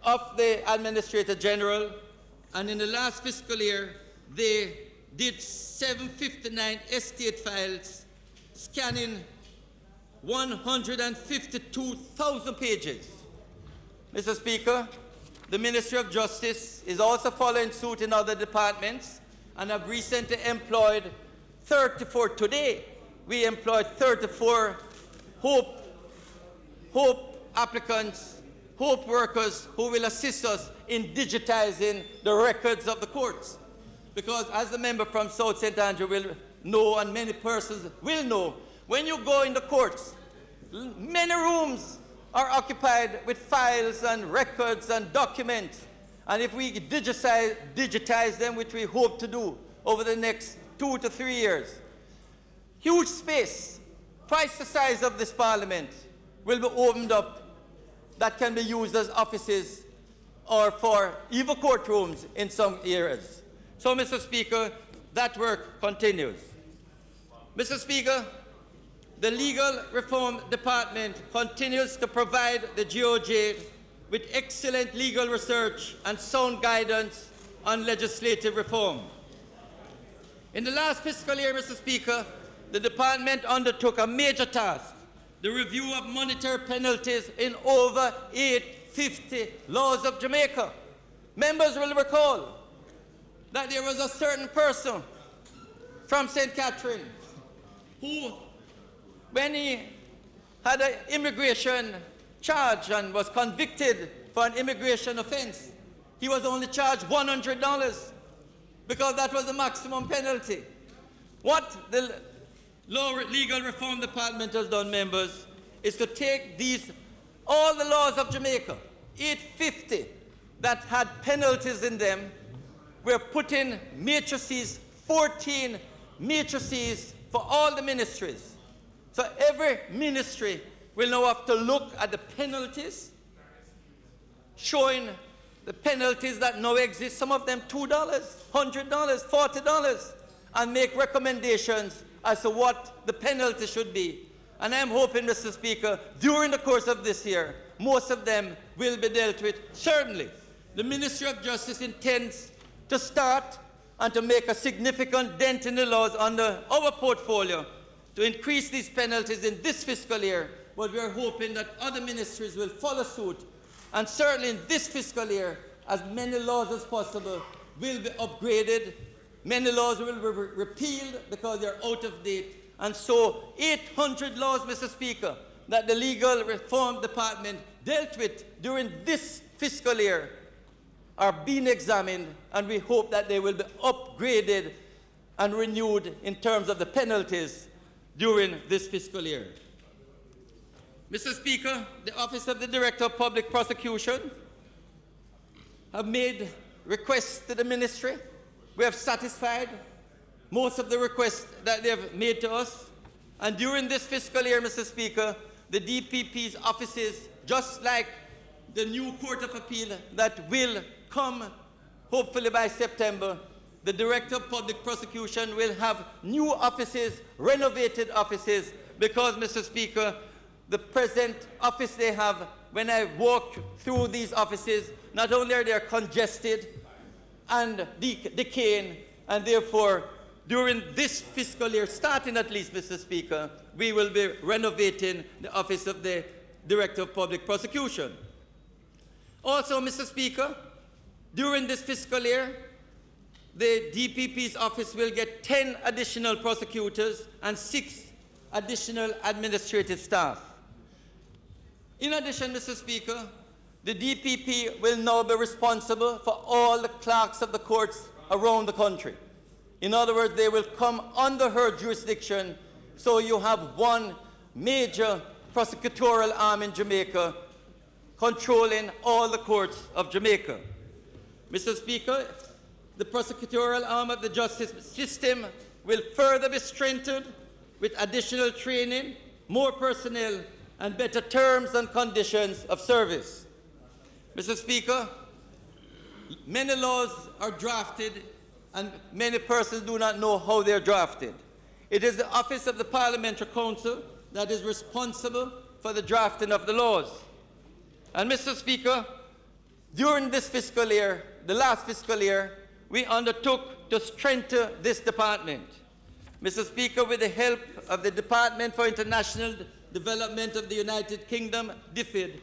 of the Administrator General, and in the last fiscal year, they did 759 estate files, scanning 152,000 pages. Mr. Speaker, the Ministry of Justice is also following suit in other departments and have recently employed 34. Today, we employed 34 HOPE applicants, HOPE workers who will assist us in digitizing the records of the courts. Because as the member from South St. Andrew will know, and many persons will know, when you go in the courts, many rooms are occupied with files and records and documents. And if we digitize them, which we hope to do over the next 2 to 3 years, huge space, twice the size of this Parliament, will be opened up that can be used as offices or for even courtrooms in some areas. So, Mr. Speaker, that work continues. Mr. Speaker, the Legal Reform Department continues to provide the GOJ with excellent legal research and sound guidance on legislative reform. In the last fiscal year, Mr. Speaker, the department undertook a major task, the review of monetary penalties in over 850 laws of Jamaica. Members will recall that there was a certain person from St. Catherine who, when he had an immigration charge and was convicted for an immigration offense, he was only charged $100 because that was the maximum penalty. What the Legal Reform Department has done, members, is to take all the laws of Jamaica, 850 that had penalties in them, we're putting matrices, 14 matrices for all the ministries. So every ministry will now have to look at the penalties, showing the penalties that now exist, some of them $2, $100, $40, and make recommendations as to what the penalty should be. And I'm hoping, Mr. Speaker, during the course of this year, most of them will be dealt with. Certainly, the Ministry of Justice intends to start and to make a significant dent in the laws under our portfolio to increase these penalties in this fiscal year, but we are hoping that other ministries will follow suit, and certainly in this fiscal year, as many laws as possible will be upgraded. Many laws will be repealed because they're out of date. And so 800 laws, Mr. Speaker, that the Legal Reform Department dealt with during this fiscal year are being examined, and we hope that they will be upgraded and renewed in terms of the penalties during this fiscal year. Mr. Speaker, the Office of the Director of Public Prosecution have made requests to the ministry. We have satisfied most of the requests that they have made to us. And during this fiscal year, Mr. Speaker, the DPP's offices, just like the new Court of Appeal that will come hopefully by September, the Director of Public Prosecution will have new offices, renovated offices, because, Mr. Speaker, the present office they have, when I walk through these offices, not only are they congested and decaying, and therefore, during this fiscal year, starting at least, Mr. Speaker, we will be renovating the Office of the Director of Public Prosecution. Also, Mr. Speaker, during this fiscal year, the DPP's office will get 10 additional prosecutors and 6 additional administrative staff. In addition, Mr. Speaker, the DPP will now be responsible for all the clerks of the courts around the country. In other words, they will come under her jurisdiction, so you have one major prosecutorial arm in Jamaica controlling all the courts of Jamaica. Mr. Speaker, the prosecutorial arm of the justice system will further be strengthened with additional training, more personnel, and better terms and conditions of service. Mr. Speaker, many laws are drafted and many persons do not know how they are drafted. It is the Office of the Parliamentary Council that is responsible for the drafting of the laws. And Mr. Speaker, during this fiscal year, the last fiscal year, we undertook to strengthen this department. Mr. Speaker, with the help of the Department for International Development of the United Kingdom, DFID,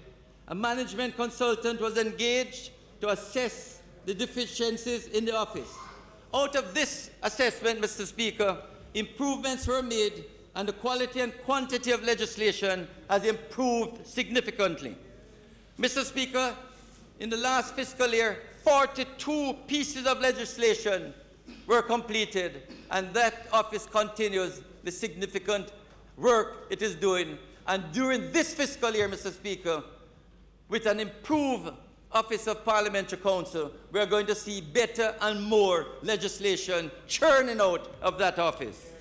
a management consultant was engaged to assess the deficiencies in the office. Out of this assessment, Mr. Speaker, improvements were made and the quality and quantity of legislation has improved significantly. Mr. Speaker, in the last fiscal year, 42 pieces of legislation were completed, and that office continues the significant work it is doing. And during this fiscal year, Mr. Speaker, with an improved Office of Parliamentary Council, we are going to see better and more legislation churning out of that office.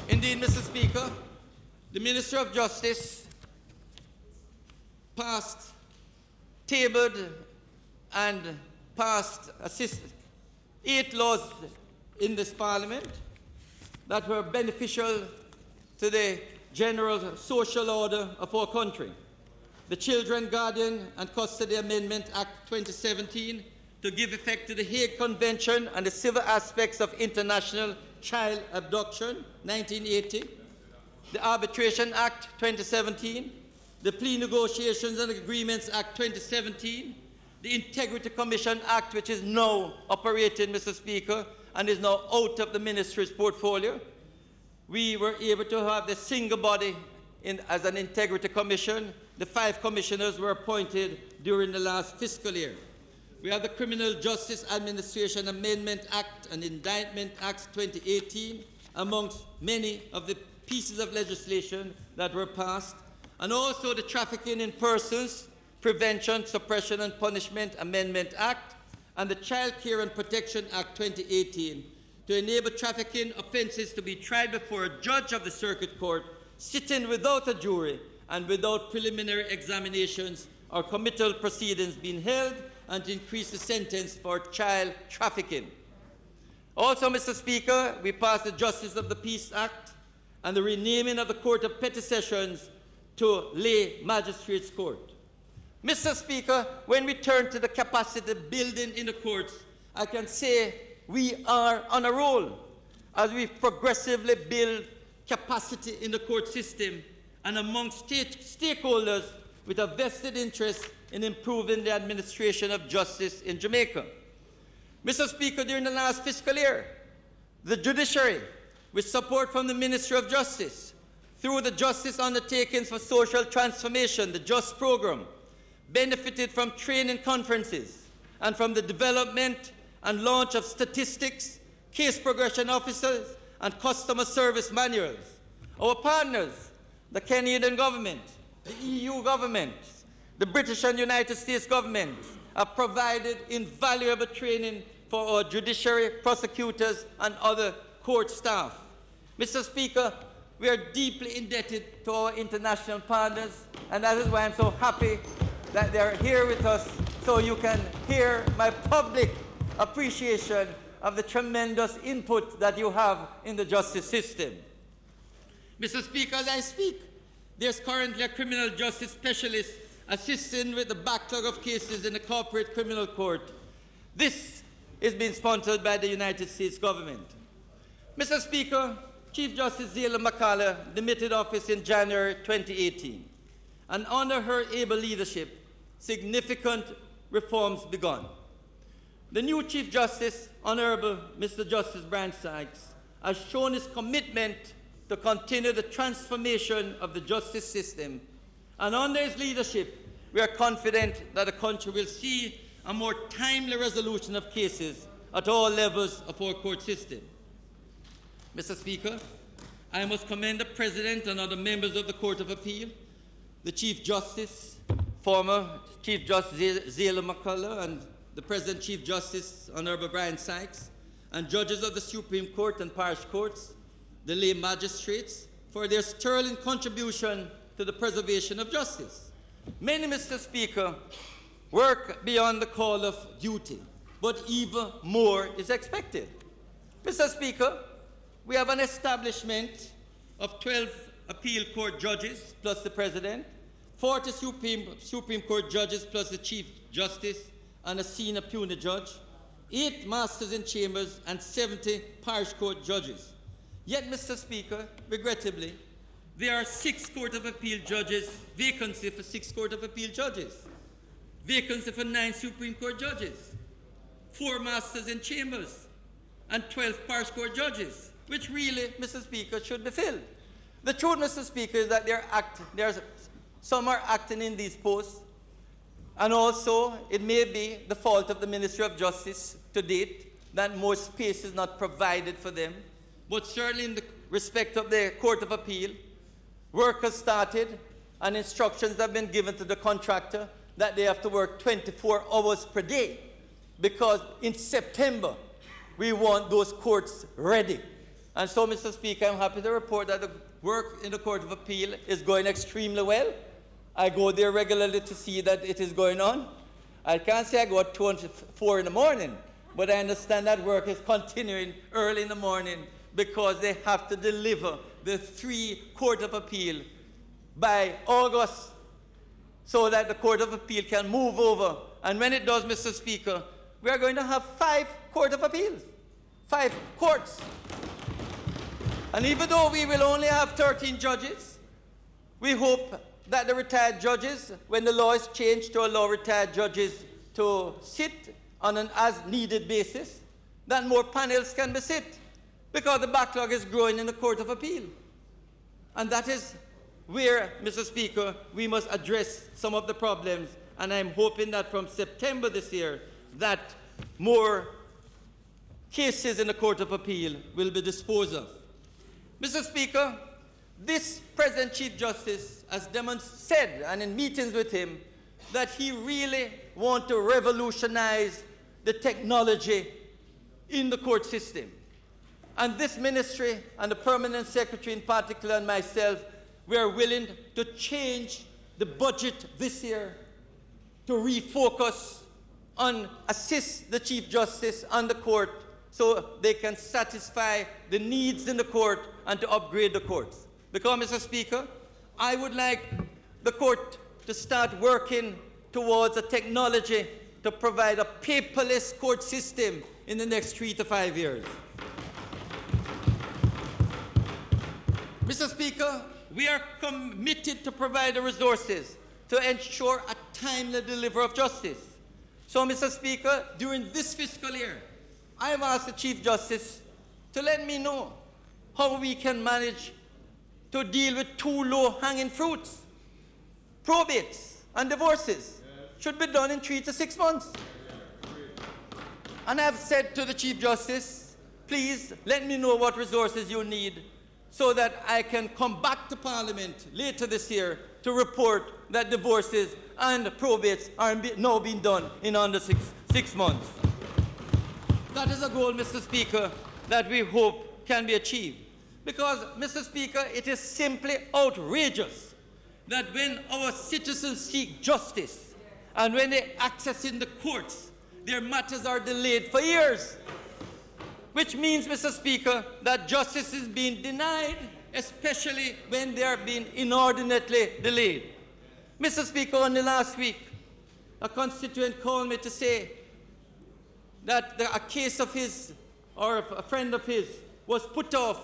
Indeed, Mr. Speaker, the Ministry of Justice tabled and passed 8 laws in this Parliament that were beneficial to the general social order of our country. The Children, Guardian and Custody Amendment Act 2017 to give effect to the Hague Convention and the civil aspects of international child abduction, 1980. The Arbitration Act 2017. The Plea Negotiations and Agreements Act 2017. The Integrity Commission Act, which is now operating, Mr. Speaker, and is now out of the Ministry's portfolio. We were able to have the single body as an Integrity Commission. The 5 commissioners were appointed during the last fiscal year. We have the Criminal Justice Administration Amendment Act and Indictment Acts 2018, amongst many of the pieces of legislation that were passed, and also the Trafficking in Persons Prevention, Suppression and Punishment Amendment Act and the Child Care and Protection Act 2018 to enable trafficking offences to be tried before a judge of the circuit court, sitting without a jury and without preliminary examinations or committal proceedings being held, and to increase the sentence for child trafficking. Also, Mr. Speaker, we passed the Justice of the Peace Act and the renaming of the Court of Petty Sessions to Lay Magistrates Court. Mr. Speaker, when we turn to the capacity building in the courts, I can say we are on a roll as we progressively build capacity in the court system and amongst stakeholders with a vested interest in improving the administration of justice in Jamaica. Mr. Speaker, during the last fiscal year, the judiciary, with support from the Ministry of Justice, through the Justice Undertakings for Social Transformation, the JUST program, benefited from training conferences and from the development and launch of statistics, case progression officers, and customer service manuals. Our partners, the Canadian government, the EU government, the British and United States government, have provided invaluable training for our judiciary, prosecutors, and other court staff. Mr. Speaker, we are deeply indebted to our international partners, and that is why I'm so happy that they're here with us, so you can hear my public appreciation of the tremendous input that you have in the justice system. Mr. Speaker, as I speak, there's currently a criminal justice specialist assisting with the backlog of cases in the corporate criminal court. This is being sponsored by the United States government. Mr. Speaker, Chief Justice Zayla McCalla demitted office in January 2018. and under her able leadership, significant reforms begun. The new Chief Justice, Honorable Mr. Justice Brian Sykes, has shown his commitment to continue the transformation of the justice system, and under his leadership, we are confident that the country will see a more timely resolution of cases at all levels of our court system. Mr. Speaker, I must commend the President and other members of the Court of Appeal, the Chief Justice, former Chief Justice Zayla McCullough, and the Present Chief Justice, Honorable Brian Sykes, and judges of the Supreme Court and parish courts, the lay magistrates, for their sterling contribution to the preservation of justice. Many, Mr. Speaker, work beyond the call of duty, but even more is expected. Mr. Speaker, we have an establishment of 12 appeal court judges plus the President, 40 Supreme Court judges plus the Chief Justice and a senior puisne judge, 8 masters in chambers, and 70 parish court judges. Yet, Mr. Speaker, regrettably, there are 6 Court of Appeal judges, vacancy for 6 Court of Appeal judges, vacancy for 9 Supreme Court judges, 4 masters in chambers, and 12 parish court judges, which really, Mr. Speaker, should be filled. The truth, Mr. Speaker, is that some are acting in these posts, and also it may be the fault of the Ministry of Justice to date that more space is not provided for them. But certainly in the respect of the Court of Appeal, work has started and instructions have been given to the contractor that they have to work 24 hours per day, because in September we want those courts ready. And so, Mr. Speaker, I'm happy to report that the work in the Court of Appeal is going extremely well. I go there regularly to see that it is going on. I can't say I go at 2 and 4 in the morning, but I understand that work is continuing early in the morning because they have to deliver the 3 Court of Appeal by August so that the Court of Appeal can move over. And when it does, Mr. Speaker, we are going to have 5 Court of Appeals, 5 courts. And even though we will only have 13 judges, we hope that the retired judges, when the law is changed to allow retired judges to sit on an as-needed basis, that more panels can be sit, because the backlog is growing in the Court of Appeal. And that is where, Mr. Speaker, we must address some of the problems, and I'm hoping that from September this year, that more cases in the Court of Appeal will be disposed of. Mr. Speaker, this present Chief Justice has said, and in meetings with him, that he really wants to revolutionize the technology in the court system. And this ministry, and the Permanent Secretary in particular, and myself, we are willing to change the budget this year to refocus on assist the Chief Justice and the court so they can satisfy the needs in the court and to upgrade the courts. Because, Mr. Speaker, I would like the court to start working towards a technology to provide a paperless court system in the next 3 to 5 years. Mr. Speaker, we are committed to provide the resources to ensure a timely delivery of justice. So, Mr. Speaker, during this fiscal year, I have asked the Chief Justice to let me know how we can manage to deal with 2 low-hanging fruits. Probates and divorces should be done in 3 to 6 months. And I've said to the Chief Justice, please let me know what resources you need so that I can come back to Parliament later this year to report that divorces and probates are now being done in under 6 months. That is a goal, Mr. Speaker, that we hope can be achieved. Because, Mr. Speaker, it is simply outrageous that when our citizens seek justice and when they access in the courts, their matters are delayed for years. Which means, Mr. Speaker, that justice is being denied, especially when they are being inordinately delayed. Mr. Speaker, only last week, a constituent called me to say that a case of his, or a friend of his, was put off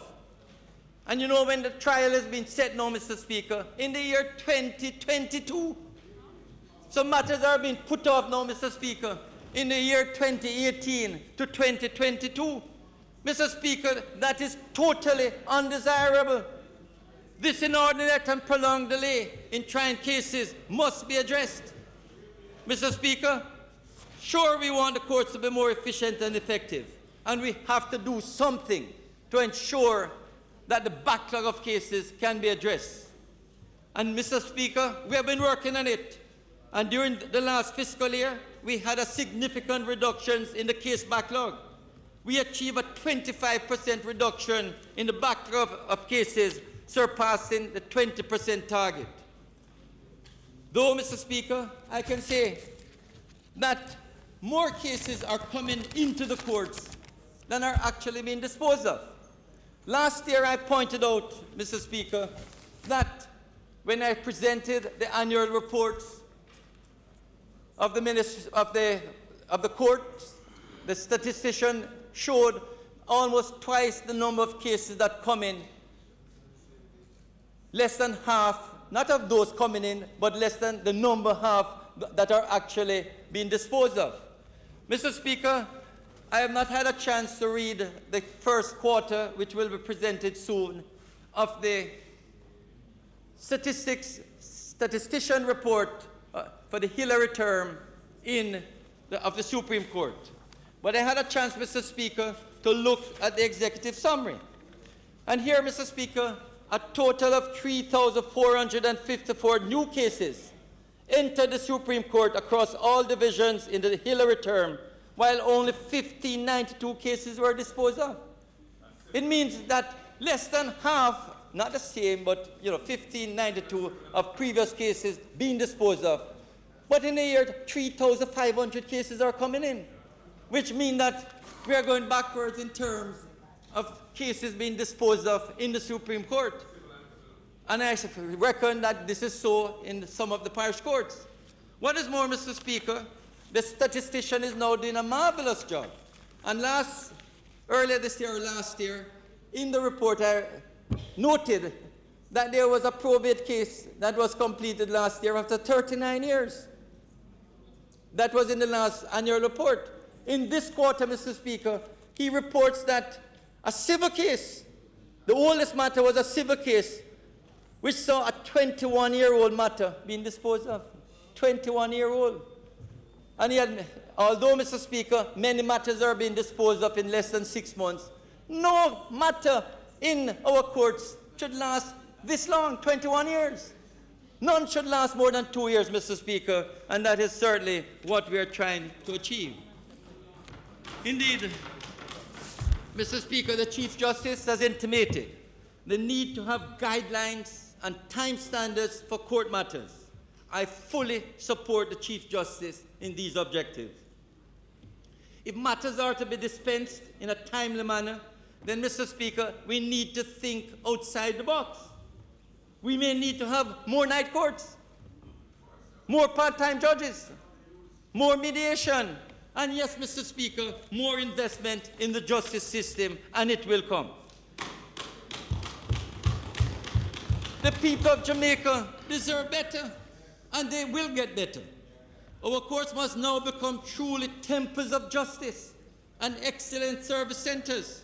And you know when the trial has been set now, Mr. Speaker, in the year 2022. So matters are being put off now, Mr. Speaker, in the year 2018 to 2022. Mr. Speaker, that is totally undesirable. This inordinate and prolonged delay in trying cases must be addressed. Mr. Speaker, sure, we want the courts to be more efficient and effective, and we have to do something to ensure that the backlog of cases can be addressed. And Mr. Speaker, we have been working on it. And during the last fiscal year, we had a significant reduction in the case backlog. We achieved a 25% reduction in the backlog of cases, surpassing the 20% target. Though, Mr. Speaker, I can say that more cases are coming into the courts than are actually being disposed of. Last year, I pointed out, Mr. Speaker, that when I presented the annual reports of the courts, the statistician showed almost twice the number of cases that come in. Less than half, not of those coming in, but less than the number half that are actually being disposed of. Mr. Speaker, I have not had a chance to read the first quarter, which will be presented soon, of the statistician report for the Hillary term of the Supreme Court. But I had a chance, Mr. Speaker, to look at the executive summary. And here, Mr. Speaker, a total of 3,454 new cases entered the Supreme Court across all divisions in the Hillary term, while only 1,592 cases were disposed of. It means that less than half, not the same, but 1,592 of previous cases being disposed of. But in a year, 3,500 cases are coming in, which means that we are going backwards in terms of cases being disposed of in the Supreme Court. And I reckon that this is so in some of the parish courts. What is more, Mr. Speaker, the statistician is now doing a marvelous job. And earlier this year or last year, in the report, I noted that there was a probate case that was completed last year after 39 years. That was in the last annual report. In this quarter, Mr. Speaker, he reports that a civil case, the oldest matter was a civil case, which saw a 21-year-old matter being disposed of. 21-year-old. And yet, although, Mr. Speaker, many matters are being disposed of in less than 6 months, no matter in our courts should last this long, 21 years. None should last more than 2 years, Mr. Speaker, and that is certainly what we are trying to achieve. Indeed, Mr. Speaker, the Chief Justice has intimated the need to have guidelines and time standards for court matters. I fully support the Chief Justice in these objectives. If matters are to be dispensed in a timely manner, then, Mr. Speaker, we need to think outside the box. We may need to have more night courts, more part-time judges, more mediation, and yes, Mr. Speaker, more investment in the justice system, and it will come. The people of Jamaica deserve better, and they will get better. Our courts must now become truly temples of justice and excellent service centers.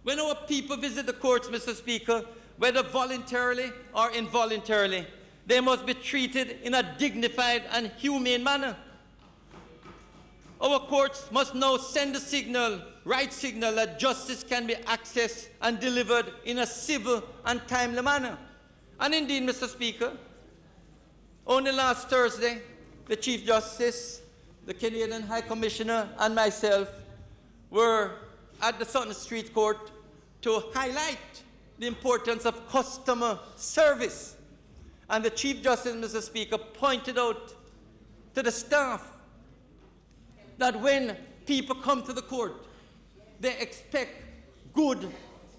When our people visit the courts, Mr. Speaker, whether voluntarily or involuntarily, they must be treated in a dignified and humane manner. Our courts must now send the signal, right signal, that justice can be accessed and delivered in a civil and timely manner. And indeed, Mr. Speaker, only last Thursday, the Chief Justice, the Canadian High Commissioner, and myself were at the Sutton Street Court to highlight the importance of customer service. And the Chief Justice, Mr. Speaker, pointed out to the staff that when people come to the court, they expect good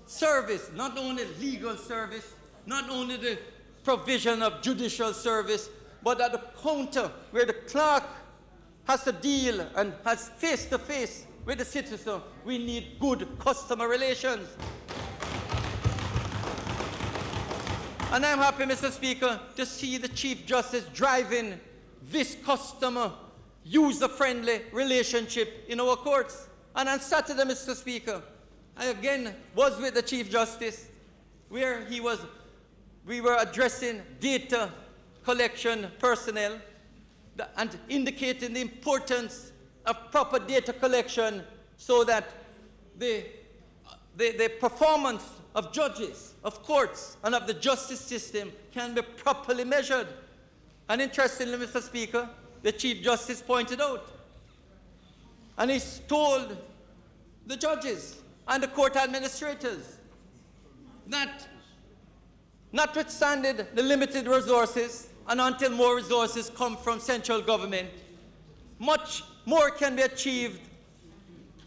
service, not only legal service, not only the provision of judicial service, but at the counter where the clerk has to deal and has face-to-face with the citizen, we need good customer relations. And I'm happy, Mr. Speaker, to see the Chief Justice driving this customer user-friendly relationship in our courts. And on Saturday, Mr. Speaker, I again was with the Chief Justice where we were addressing data collection personnel and indicating the importance of proper data collection so that the performance of judges, of courts, and of the justice system can be properly measured. And interestingly, Mr. Speaker, the Chief Justice pointed out, and he told the judges and the court administrators that notwithstanding the limited resources, and until more resources come from central government, much more can be achieved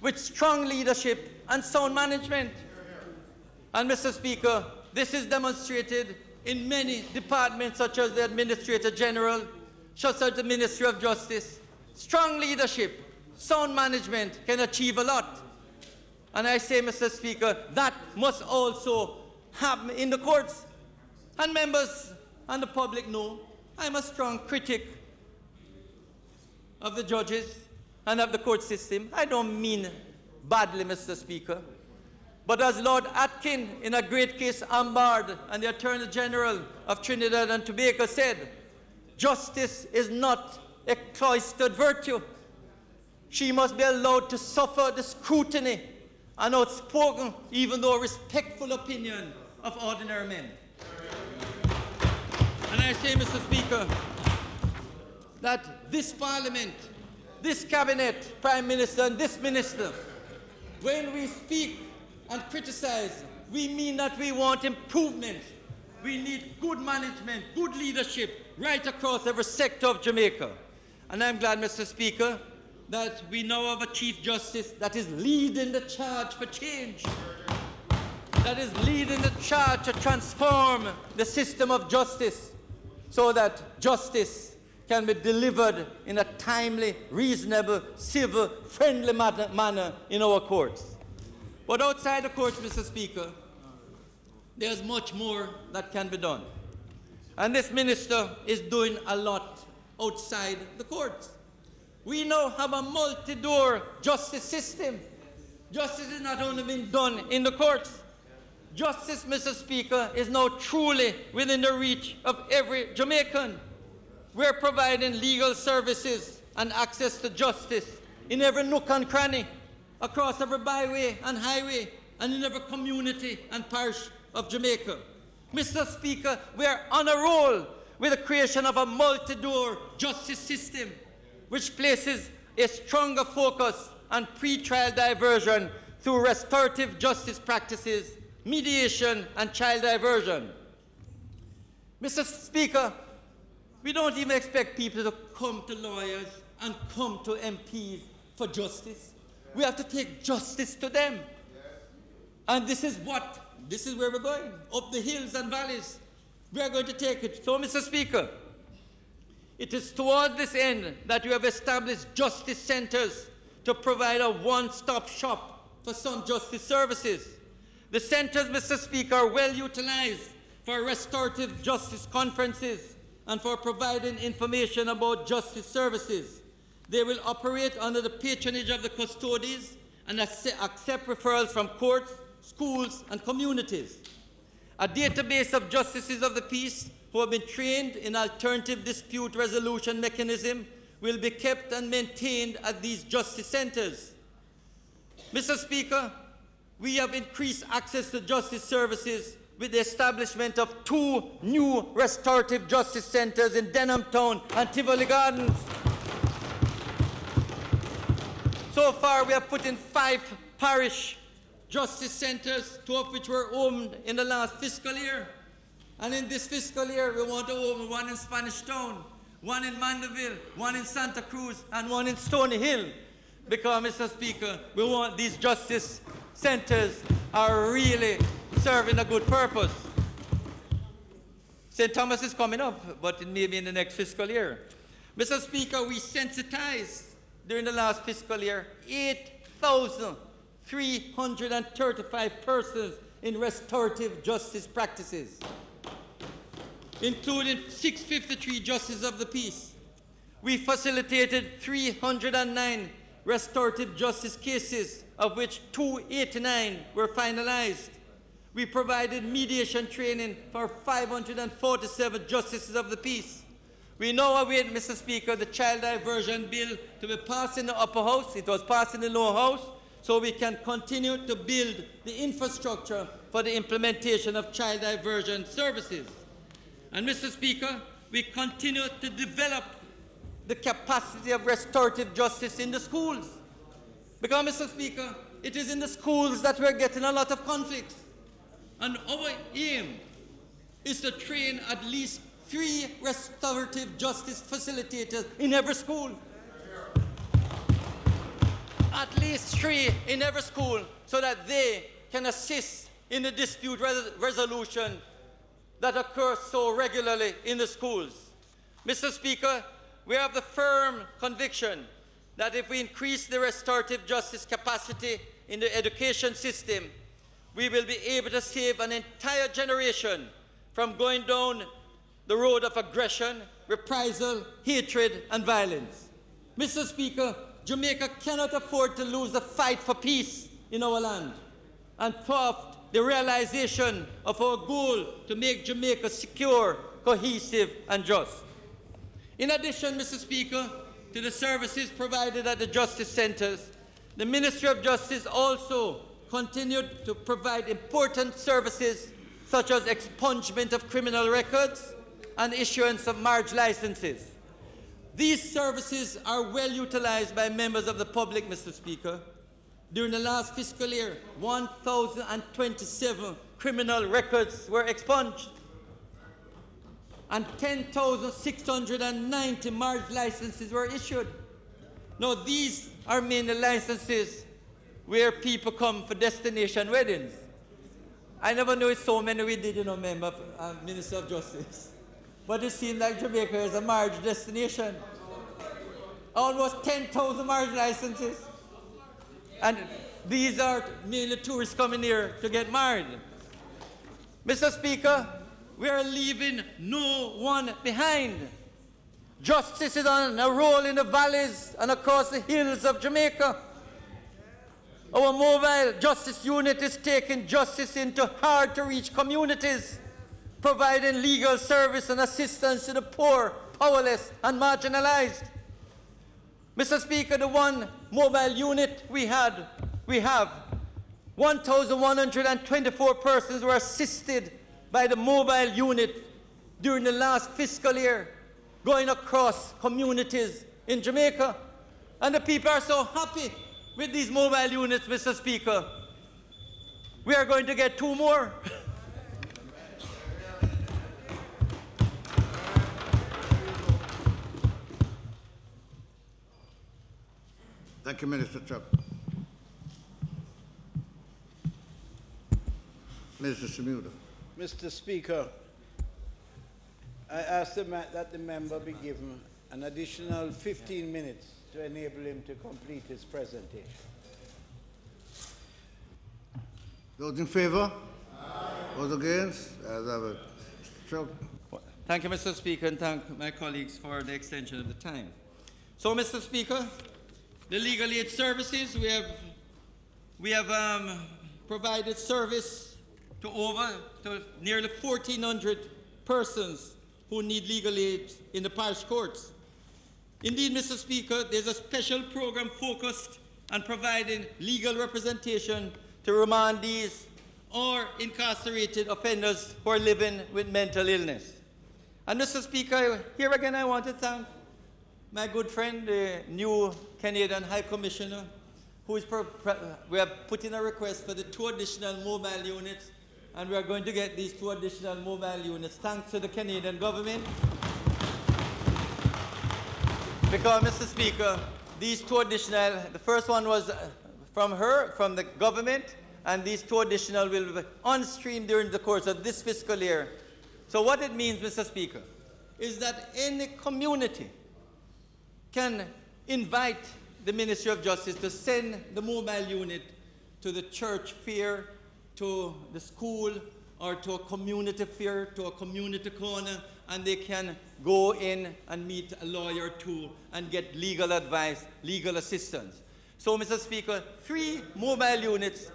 with strong leadership and sound management. And Mr. Speaker, this is demonstrated in many departments such as the Administrator General, such as the Ministry of Justice. Strong leadership, sound management can achieve a lot. And I say, Mr. Speaker, that must also happen in the courts. And members and the public know I'm a strong critic of the judges and of the court system. I don't mean badly, Mr. Speaker. But as Lord Atkin in a great case Ambard and the Attorney General of Trinidad and Tobago said, justice is not a cloistered virtue. She must be allowed to suffer the scrutiny and outspoken, even though respectful opinion of ordinary men. And I say, Mr. Speaker, that this Parliament, this Cabinet, Prime Minister, and this Minister, when we speak and criticize, we mean that we want improvement. We need good management, good leadership right across every sector of Jamaica. And I'm glad, Mr. Speaker, that we now have a Chief Justice that is leading the charge for change, that is leading the charge to transform the system of justice so that justice can be delivered in a timely, reasonable, civil, friendly manner in our courts. But outside the courts, Mr. Speaker, there's much more that can be done. And this minister is doing a lot outside the courts. We now have a multi-door justice system. Justice is not only being done in the courts. Justice, Mr. Speaker, is now truly within the reach of every Jamaican. We're providing legal services and access to justice in every nook and cranny, across every byway and highway, and in every community and parish of Jamaica. Mr. Speaker, we are on a roll with the creation of a multi-door justice system, which places a stronger focus on pre-trial diversion through restorative justice practices, mediation, and child diversion. Mr. Speaker, we don't even expect people to come to lawyers and come to MPs for justice. We have to take justice to them. And this is where we're going, up the hills and valleys. We are going to take it. So, Mr. Speaker, it is toward this end that we have established justice centers to provide a one-stop shop for some justice services. The centers, Mr. Speaker, are well utilized for restorative justice conferences and for providing information about justice services. They will operate under the patronage of the custodies and accept referrals from courts, schools, and communities. A database of justices of the peace who have been trained in alternative dispute resolution mechanism will be kept and maintained at these justice centers. Mr. Speaker, we have increased access to justice services with the establishment of 2 new restorative justice centers in Denham Town and Tivoli Gardens. So far, we have put in 5 parish justice centers, 2 of which were opened in the last fiscal year. And in this fiscal year, we want to open 1 in Spanish Town, 1 in Mandeville, 1 in Santa Cruz, and 1 in Stony Hill. Because, Mr. Speaker, we want these justice centers are really serving a good purpose. St. Thomas is coming up, but it may be in the next fiscal year. Mr. Speaker, we sensitized during the last fiscal year 8,335 persons in restorative justice practices. including 653 justices of the peace. We facilitated 309 restorative justice cases, of which 289 were finalized. We provided mediation training for 547 justices of the peace. We now await, Mr. Speaker, the child diversion bill to be passed in the upper house. It was passed in the lower house, so we can continue to build the infrastructure for the implementation of child diversion services. And, Mr. Speaker, we continue to develop the capacity of restorative justice in the schools. Because, Mr. Speaker, it is in the schools that we're getting a lot of conflicts. And our aim is to train at least 3 restorative justice facilitators in every school. At least 3 in every school, so that they can assist in the dispute resolution that occurs so regularly in the schools. Mr. Speaker, we have the firm conviction that if we increase the restorative justice capacity in the education system, we will be able to save an entire generation from going down the road of aggression, reprisal, hatred, and violence. Mr. Speaker, Jamaica cannot afford to lose the fight for peace in our land and thwart the realization of our goal to make Jamaica secure, cohesive, and just. In addition, Mr. Speaker, to the services provided at the justice centers, the Ministry of Justice also continued to provide important services such as expungement of criminal records and issuance of marriage licenses. These services are well utilized by members of the public, Mr. Speaker. During the last fiscal year, 1,027 criminal records were expunged and 10,690 marriage licenses were issued. Now, these are mainly licenses where people come for destination weddings. I never knew so many we did, member of Minister of Justice. But it seems like Jamaica is a marriage destination. Almost 10,000 marriage licenses. And these are mainly tourists coming here to get married. Mr. Speaker, we are leaving no one behind. Justice is on a roll in the valleys and across the hills of Jamaica. Our mobile justice unit is taking justice into hard-to-reach communities, providing legal service and assistance to the poor, powerless, and marginalized. Mr. Speaker, the one mobile unit we have 1,124 persons were assisted by the mobile unit during the last fiscal year, going across communities in Jamaica. And the people are so happy with these mobile units, Mr. Speaker. We are going to get 2 more. Thank you, Minister Chuck. Minister Semuda. Mr. Speaker, I ask that the member be given an additional 15 minutes to enable him to complete his presentation. Those in favor? Aye. Those against? As I have Chuck. Thank you, Mr. Speaker, and thank my colleagues for the extension of the time. So, Mr. Speaker, the legal aid services, we have provided service to nearly 1,400 persons who need legal aid in the parish courts. Indeed, Mr. Speaker, there's a special program focused on providing legal representation to remandees or incarcerated offenders who are living with mental illness. And Mr. Speaker, here again I want to thank my good friend, the new Canadian High Commissioner, who is we have put in a request for the 2 additional mobile units, and we are going to get these 2 additional mobile units, thanks to the Canadian government. Because, Mr. Speaker, these 2 additional, the first one was from the government, and these 2 additional will be on stream during the course of this fiscal year. So what it means, Mr. Speaker, is that any community can invite the Ministry of Justice to send the mobile unit to the church fair, to the school, or to a community fair, to a community corner, and they can go in and meet a lawyer too and get legal advice, legal assistance. So, Mr. Speaker, 3 mobile units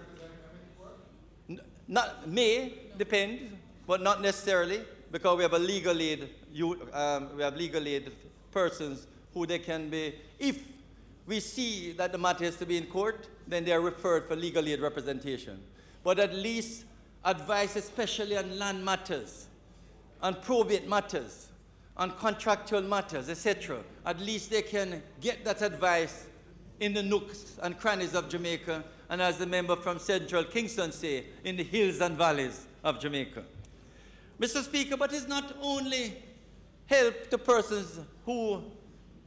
may depend, but not necessarily, because we have a legal aid, persons who they can be, if we see that the matter has to be in court, then they are referred for legal aid representation. But at least advice, especially on land matters, on probate matters, on contractual matters, etc. At least they can get that advice in the nooks and crannies of Jamaica, and as the member from Central Kingston say, in the hills and valleys of Jamaica. Mr. Speaker, but it's not only help to persons who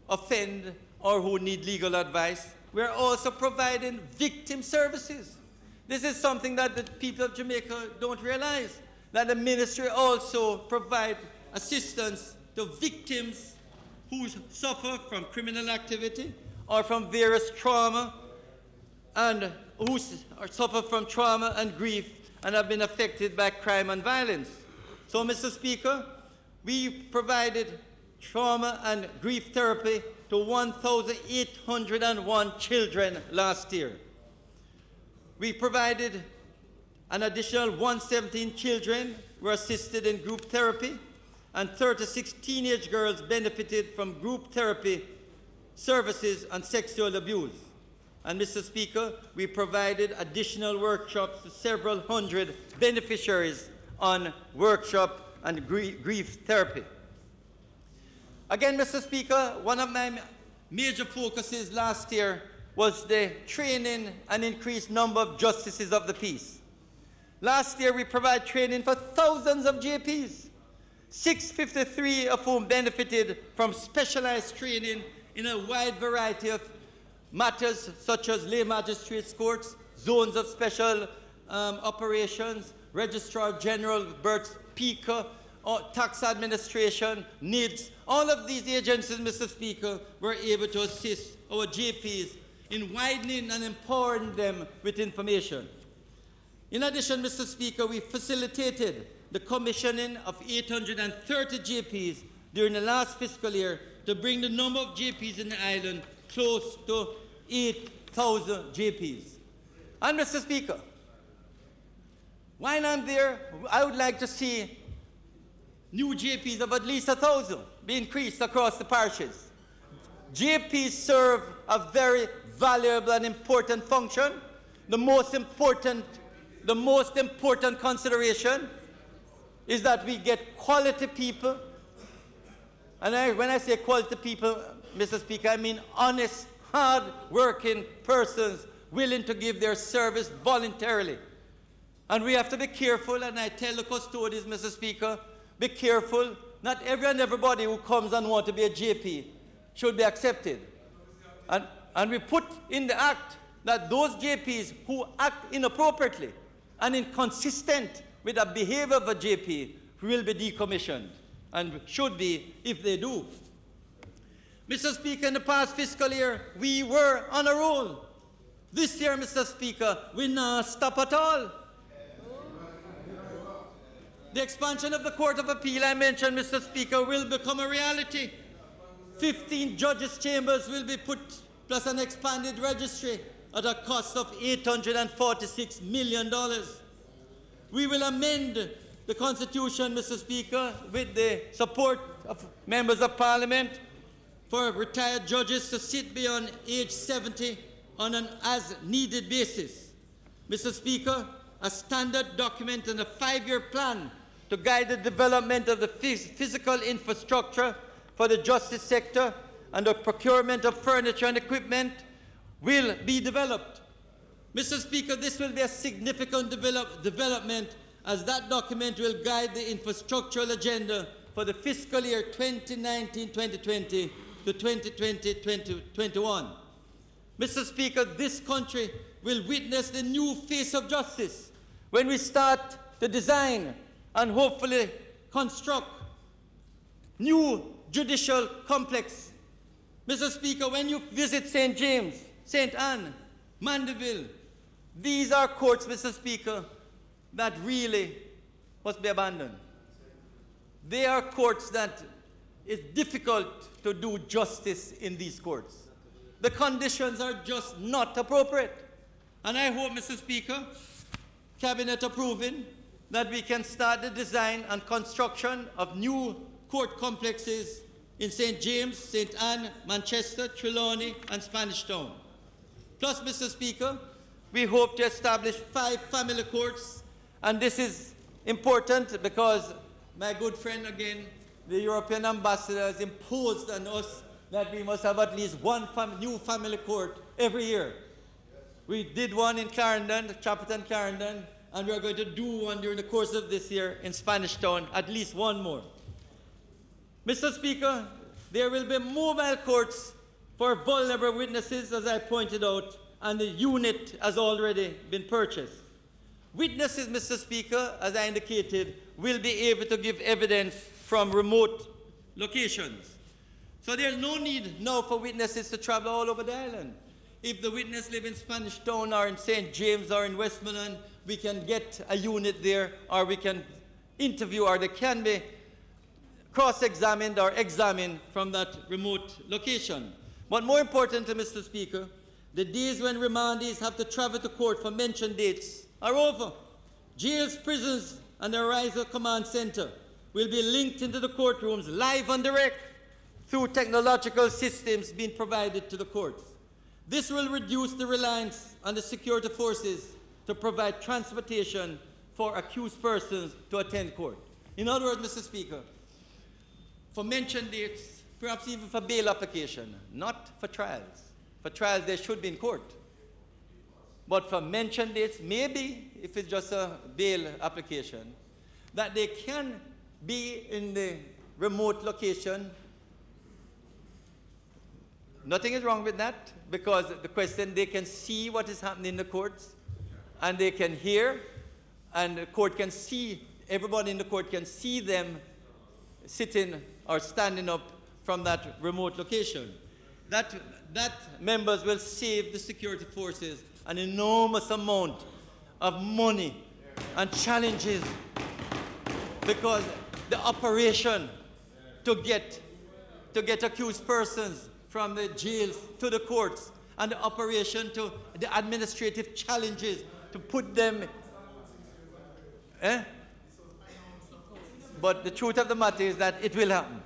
offend or who need legal advice, we're also providing victim services. This is something that the people of Jamaica don't realize, that the ministry also provides assistance to victims who suffer from criminal activity or from various trauma, and who suffer from trauma and grief and have been affected by crime and violence. So, Mr. Speaker, we provided trauma and grief therapy to 1,801 children last year. We provided an additional 117 children were assisted in group therapy, and 36 teenage girls benefited from group therapy services on sexual abuse. And, Mr. Speaker, we provided additional workshops to several hundred beneficiaries on workshop and grief therapy. Again, Mr. Speaker, one of my major focuses last year was the training and increased number of justices of the peace. Last year, we provided training for thousands of JPs, 653 of whom benefited from specialized training in a wide variety of matters such as lay magistrates courts, zones of special operations, Registrar General, Bert's PICA, tax administration, NIDS. All of these agencies, Mr. Speaker, were able to assist our JPs in widening and empowering them with information. In addition, Mr. Speaker, we facilitated the commissioning of 830 JPs during the last fiscal year to bring the number of JPs in the island close to 8,000 JPs. And, Mr. Speaker, while I'm there, I would like to see new JPs of at least 1,000 be increased across the parishes. JPs serve a very valuable and important function. The most important consideration is that we get quality people. And when I say quality people, Mr. Speaker, I mean honest, hard-working persons willing to give their service voluntarily. And we have to be careful, and I tell the custodians, Mr. Speaker, be careful. Not everybody who comes and wants to be a JP should be accepted. And we put in the act that those JPs who act inappropriately and inconsistent with the behavior of a JP will be decommissioned, and should be if they do. Mr. Speaker, in the past fiscal year, we were on a roll. This year, Mr. Speaker, we not stop at all. The expansion of the Court of Appeal I mentioned, Mr. Speaker, will become a reality. 15 judges' chambers will be put, plus an expanded registry at a cost of $846 million. We will amend the Constitution, Mr. Speaker, with the support of members of Parliament for retired judges to sit beyond age 70 on an as-needed basis. Mr. Speaker, a standard document and a 5-year plan to guide the development of the physical infrastructure for the justice sector and the procurement of furniture and equipment will be developed. Mr. Speaker, this will be a significant development, as that document will guide the infrastructural agenda for the fiscal year 2019-2020 to 2020-2021. Mr. Speaker, this country will witness the new face of justice when we start to design and hopefully construct new judicial complex. Mr. Speaker, when you visit St. James, St. Anne, Mandeville, these are courts, Mr. Speaker, that really must be abandoned. They are courts that it's difficult to do justice in these courts. The conditions are just not appropriate. And I hope, Mr. Speaker, Cabinet approving, that we can start the design and construction of new court complexes in St. James, St. Anne, Manchester, Trelawney, and Spanish Town. Plus, Mr. Speaker, we hope to establish 5 family courts, and this is important because my good friend again, the European ambassador, has imposed on us that we must have at least one new family court every year. We did one in Clarendon, Chapelton Clarendon, and we are going to do one during the course of this year in Spanish Town, at least one more. Mr. Speaker, there will be mobile courts for vulnerable witnesses, as I pointed out, and the unit has already been purchased. Witnesses, Mr. Speaker, as I indicated, will be able to give evidence from remote locations. So there's no need now for witnesses to travel all over the island. If the witness lives in Spanish Town or in St. James or in Westmoreland, we can get a unit there, or we can interview, or they can be cross-examined or examined from that remote location. But more importantly, Mr. Speaker, the days when remandees have to travel to court for mentioned dates are over. Jails, prisons, and the Arrival Command Center will be linked into the courtrooms live and direct through technological systems being provided to the courts. This will reduce the reliance on the security forces to provide transportation for accused persons to attend court. In other words, Mr. Speaker, for mentioned dates, perhaps even for bail application, not for trials. For trials, they should be in court. But for mentioned dates, maybe if it's just a bail application, that they can be in the remote location. Nothing is wrong with that, because the question, they can see what is happening in the courts, and they can hear, and the court can see, everybody in the court can see them sitting or standing up from that remote location. That members will save the security forces an enormous amount of money and challenges, because the operation to get accused persons from the jails to the courts, and the operation to the administrative challenges to put them. But the truth of the matter is that it will happen.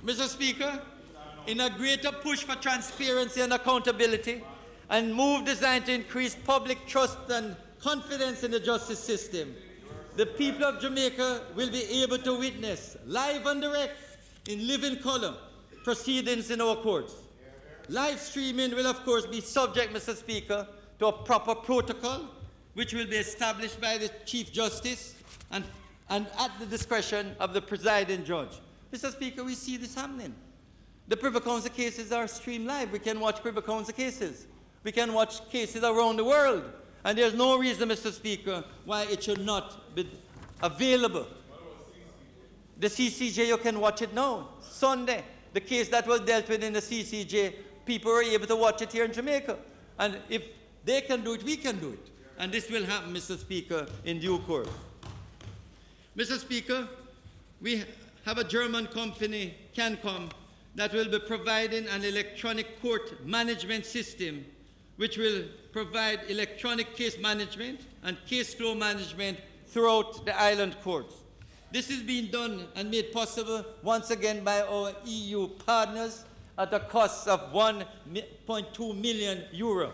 Mr. Speaker, in a greater push for transparency and accountability, and move designed to increase public trust and confidence in the justice system, the people of Jamaica will be able to witness live and direct, in living color, proceedings in our courts. Live streaming will, of course, be subject, Mr. Speaker, to a proper protocol, which will be established by the Chief Justice and at the discretion of the presiding judge. Mr. Speaker, we see this happening. The Privy Council cases are streamed live. We can watch Privy Council cases. We can watch cases around the world. And there's no reason, Mr. Speaker, why it should not be available. The CCJ, you can watch it now. Sunday, the case that was dealt with in the CCJ, people were able to watch it here in Jamaica. And if they can do it, we can do it. And this will happen, Mr. Speaker, in due course. Mr. Speaker, we have a German company, Cancom, that will be providing an electronic court management system which will provide electronic case management and case flow management throughout the island courts. This is being done and made possible once again by our EU partners at a cost of €1.2 million.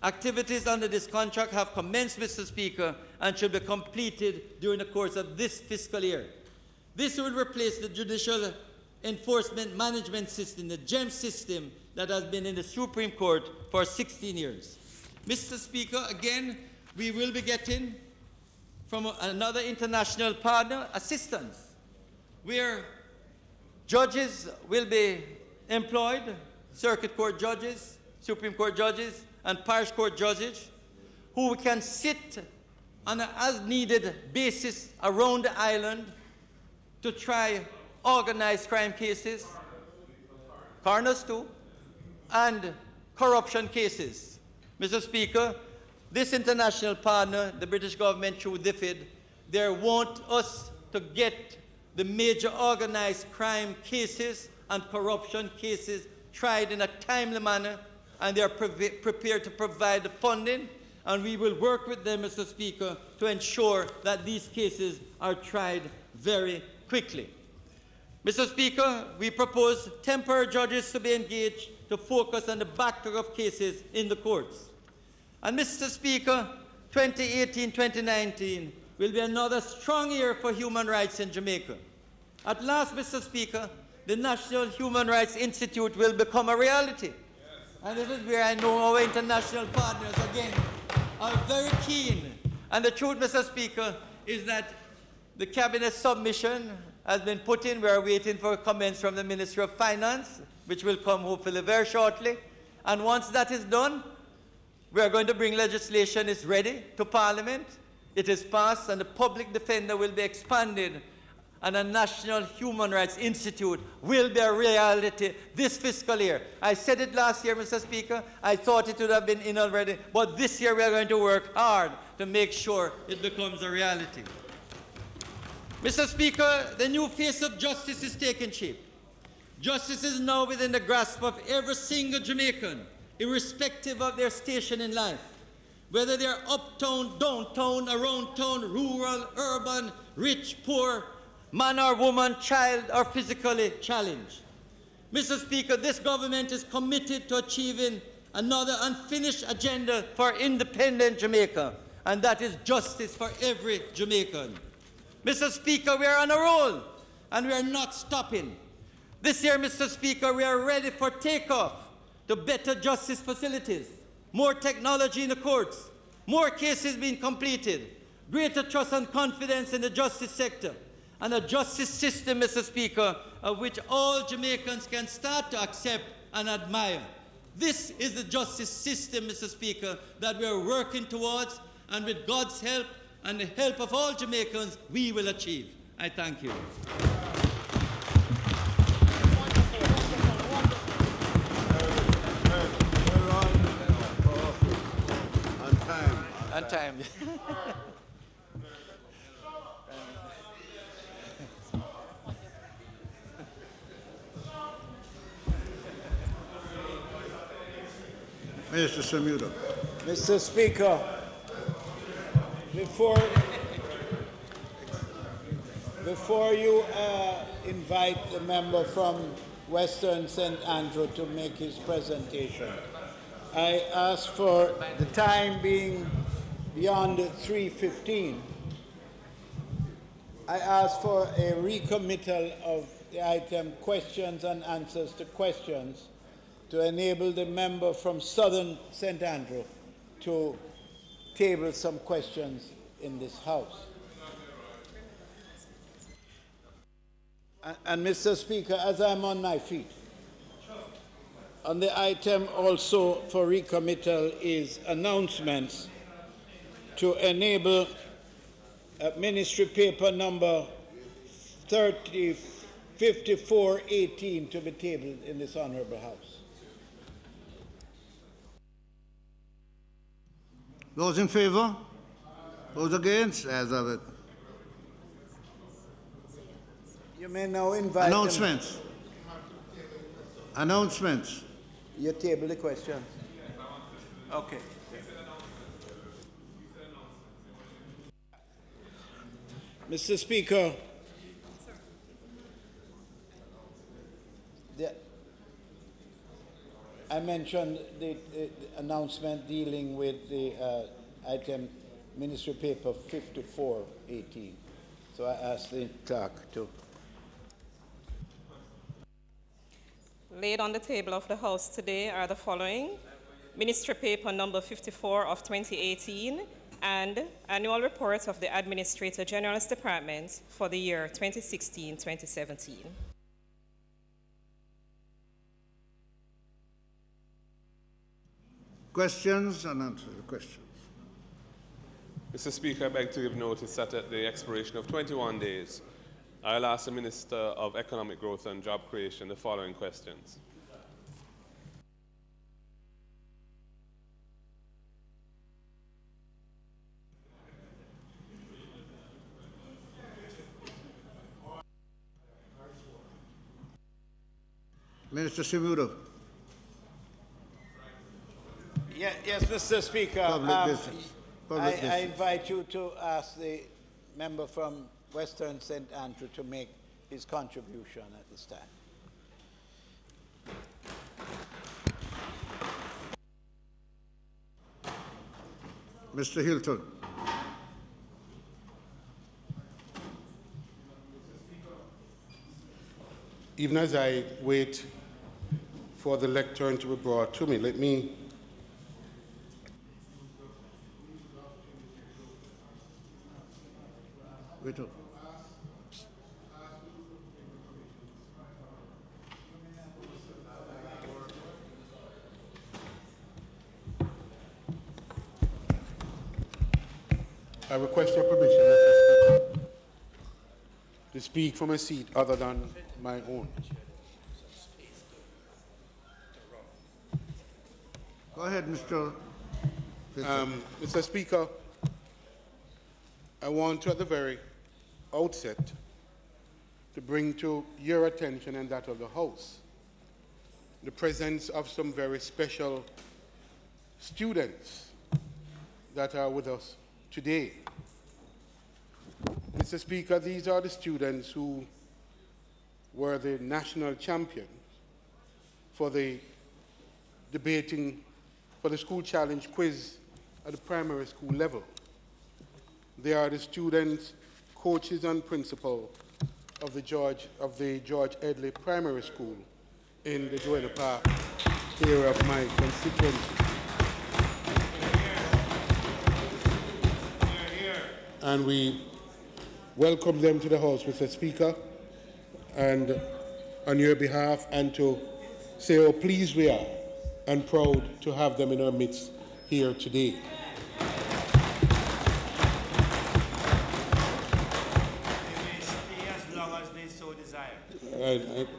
Activities under this contract have commenced, Mr. Speaker, and should be completed during the course of this fiscal year. This will replace the Judicial Enforcement Management System, the GEM system, that has been in the Supreme Court for 16 years. Mr. Speaker, again, we will be getting from another international partner assistance, where judges will be employed, circuit court judges, Supreme Court judges, and parish court judges, who can sit on an as-needed basis around the island to try organized crime cases, coroners too, and corruption cases. Mr. Speaker, this international partner, the British government through DFID, they want us to get the major organized crime cases and corruption cases tried in a timely manner, and they are prepared to provide the funding, and we will work with them, Mr. Speaker, to ensure that these cases are tried very quickly. Mr. Speaker, we propose temporary judges to be engaged to focus on the backlog of cases in the courts. And Mr. Speaker, 2018-2019 will be another strong year for human rights in Jamaica. At last, Mr. Speaker, the National Human Rights Institute will become a reality. Yes. And this is where I know our international partners, again, are very keen. And the truth, Mr. Speaker, is that the Cabinet submission has been put in. We are waiting for comments from the Ministry of Finance, which will come hopefully very shortly. And once that is done, we are going to bring legislation. It's ready to Parliament. It is passed, and the public defender will be expanded, and a National Human Rights Institute will be a reality this fiscal year. I said it last year, Mr. Speaker. I thought it would have been in already, but this year we are going to work hard to make sure it becomes a reality. Mr. Speaker, the new face of justice is taking shape. Justice is now within the grasp of every single Jamaican, irrespective of their station in life, whether they're uptown, downtown, around town, rural, urban, rich, poor, man or woman, child or physically challenged. Mr. Speaker, this government is committed to achieving another unfinished agenda for independent Jamaica, and that is justice for every Jamaican. Mr. Speaker, we are on a roll, and we are not stopping. This year, Mr. Speaker, we are ready for takeoff to better justice facilities, more technology in the courts, more cases being completed, greater trust and confidence in the justice sector, and a justice system, Mr. Speaker, of which all Jamaicans can start to accept and admire. This is the justice system, Mr. Speaker, that we are working towards, and with God's help and the help of all Jamaicans, we will achieve. I thank you. On time. Minister Samuda. Mr. Speaker, before you invite the member from Western St. Andrew to make his presentation, I ask for the time being beyond 3:15. I ask for a recommittal of the item questions and answers to questions to enable the member from Southern St. Andrew to table some questions in this House. And Mr. Speaker, as I'm on my feet, on the item also for recommittal is announcements to enable Ministry Paper number 5418 to be tabled in this Honourable House. Those in favour? Those against? As of it. You may now invite announcements. Announcements. You table the question. Okay. Mr. Speaker, I mentioned the announcement dealing with the item Ministry Paper 5418. So I ask the clerk to. Laid on the table of the House today are the following: Ministry Paper number 54 of 2018 and Annual Report of the Administrator General's Department for the year 2016-2017. Questions and answer the questions. Mr. Speaker, I beg to give notice that at the expiration of 21 days, I'll ask the Minister of Economic Growth and Job Creation the following questions. Minister Simudo. Yes, Mr. Speaker. I invite you to ask the member from Western St. Andrew to make his contribution at this time. Mr. Hilton. Even as I wait for the lectern to be brought to me, let me wait up. I request your permission, Mr. Speaker, to speak from a seat other than my own. Go ahead, Mr. Mr. Speaker, I want to, at the very outset, to bring to your attention and that of the House the presence of some very special students that are with us today. Mr. Speaker, these are the students who were the national champions for the debating for the school challenge quiz at the primary school level. They are the students, coaches and principal of the George Edley Primary School in the Joanna Park area of my constituency. And we welcome them to the House, Mr. Speaker, and on your behalf, and to say how pleased we are and proud to have them in our midst here today. As long as they so desire.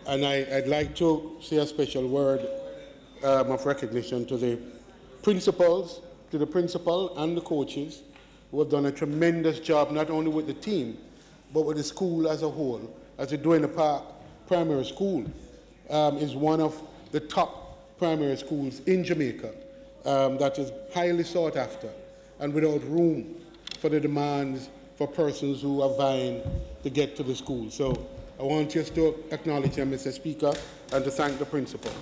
And I'd like to say a special word of recognition to the principals, to the principal and the coaches, who have done a tremendous job, not only with the team, but with the school as a whole. As the Joanna Park Primary School is one of the top primary schools in Jamaica that is highly sought after and without room for the demands for persons who are vying to get to the school. So I want just to acknowledge them, Mr. Speaker, and to thank the principals.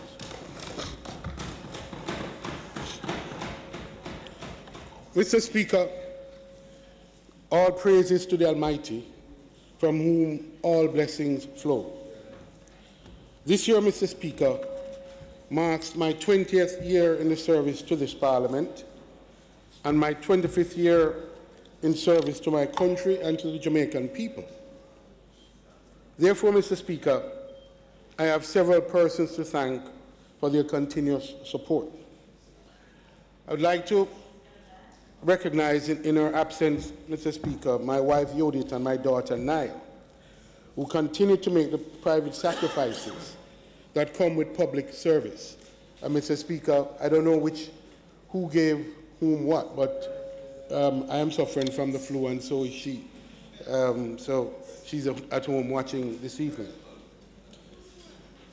Mr. Speaker, all praises to the Almighty, from whom all blessings flow. This year, Mr. Speaker, marks my 20th year in the service to this Parliament and my 25th year in service to my country and to the Jamaican people. Therefore, Mr. Speaker, I have several persons to thank for their continuous support. I would like to recognize in her absence, Mr. Speaker, my wife Judith and my daughter Nile, who continue to make the private sacrifices that come with public service. And Mr. Speaker, I don't know who gave whom what, but I am suffering from the flu and so is she. So she's at home watching this evening.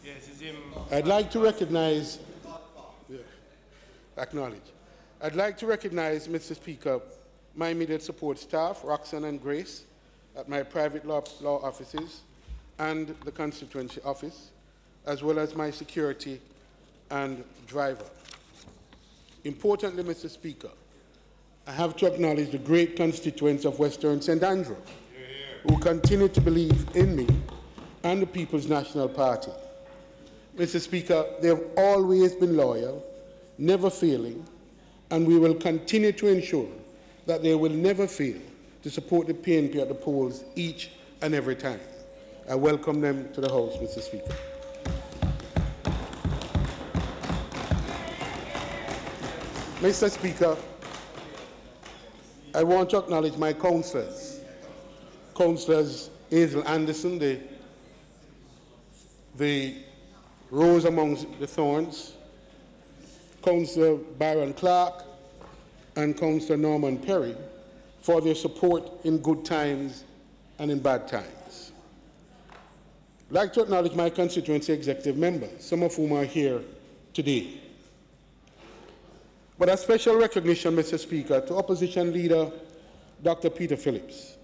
Yes, it's him. I'd like to recognize, acknowledge. I'd like to recognize, Mr. Speaker, my immediate support staff, Roxanne and Grace, at my private law offices and the constituency office, as well as my security and driver. Importantly, Mr. Speaker, I have to acknowledge the great constituents of Western St. Andrew, who continue to believe in me and the People's National Party. Mr. Speaker, they have always been loyal, never failing, and we will continue to ensure that they will never fail to support the PNP at the polls each and every time. I welcome them to the House, Mr. Speaker. Mr. Speaker, I want to acknowledge my councillors. Councillors Hazel Anderson, the rose amongst the thorns, Councillor Byron Clark, and Councillor Norman Perry for their support in good times and in bad times. like to acknowledge my constituency executive members, some of whom are here today. But a special recognition, Mr. Speaker, to Opposition Leader Dr. Peter Phillips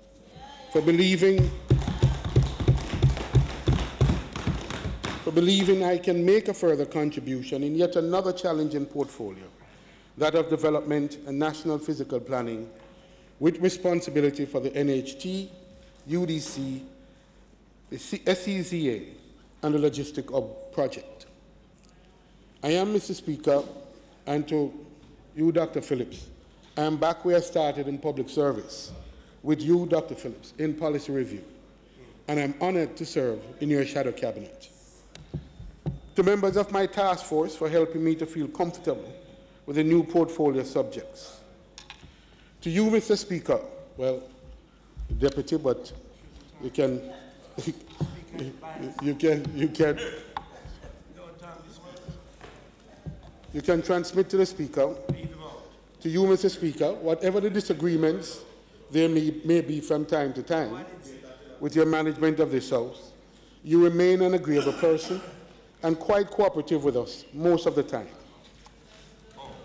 for believing I can make a further contribution in yet another challenging portfolio, that of development and national physical planning, with responsibility for the NHT, UDC, the SEZA, and the logistic project. I am, Mr. Speaker, and to you, Dr. Phillips, I am back where I started in public service, with you, Dr. Phillips, in policy review, and I'm honored to serve in your shadow cabinet. To members of my task force for helping me to feel comfortable with the new portfolio subjects. To you, Mr. Speaker, well, Deputy, but you can, you can transmit to the Speaker. To you, Mr. Speaker, whatever the disagreements there may be from time to time with your management of this House, you remain an agreeable person and quite cooperative with us most of the time.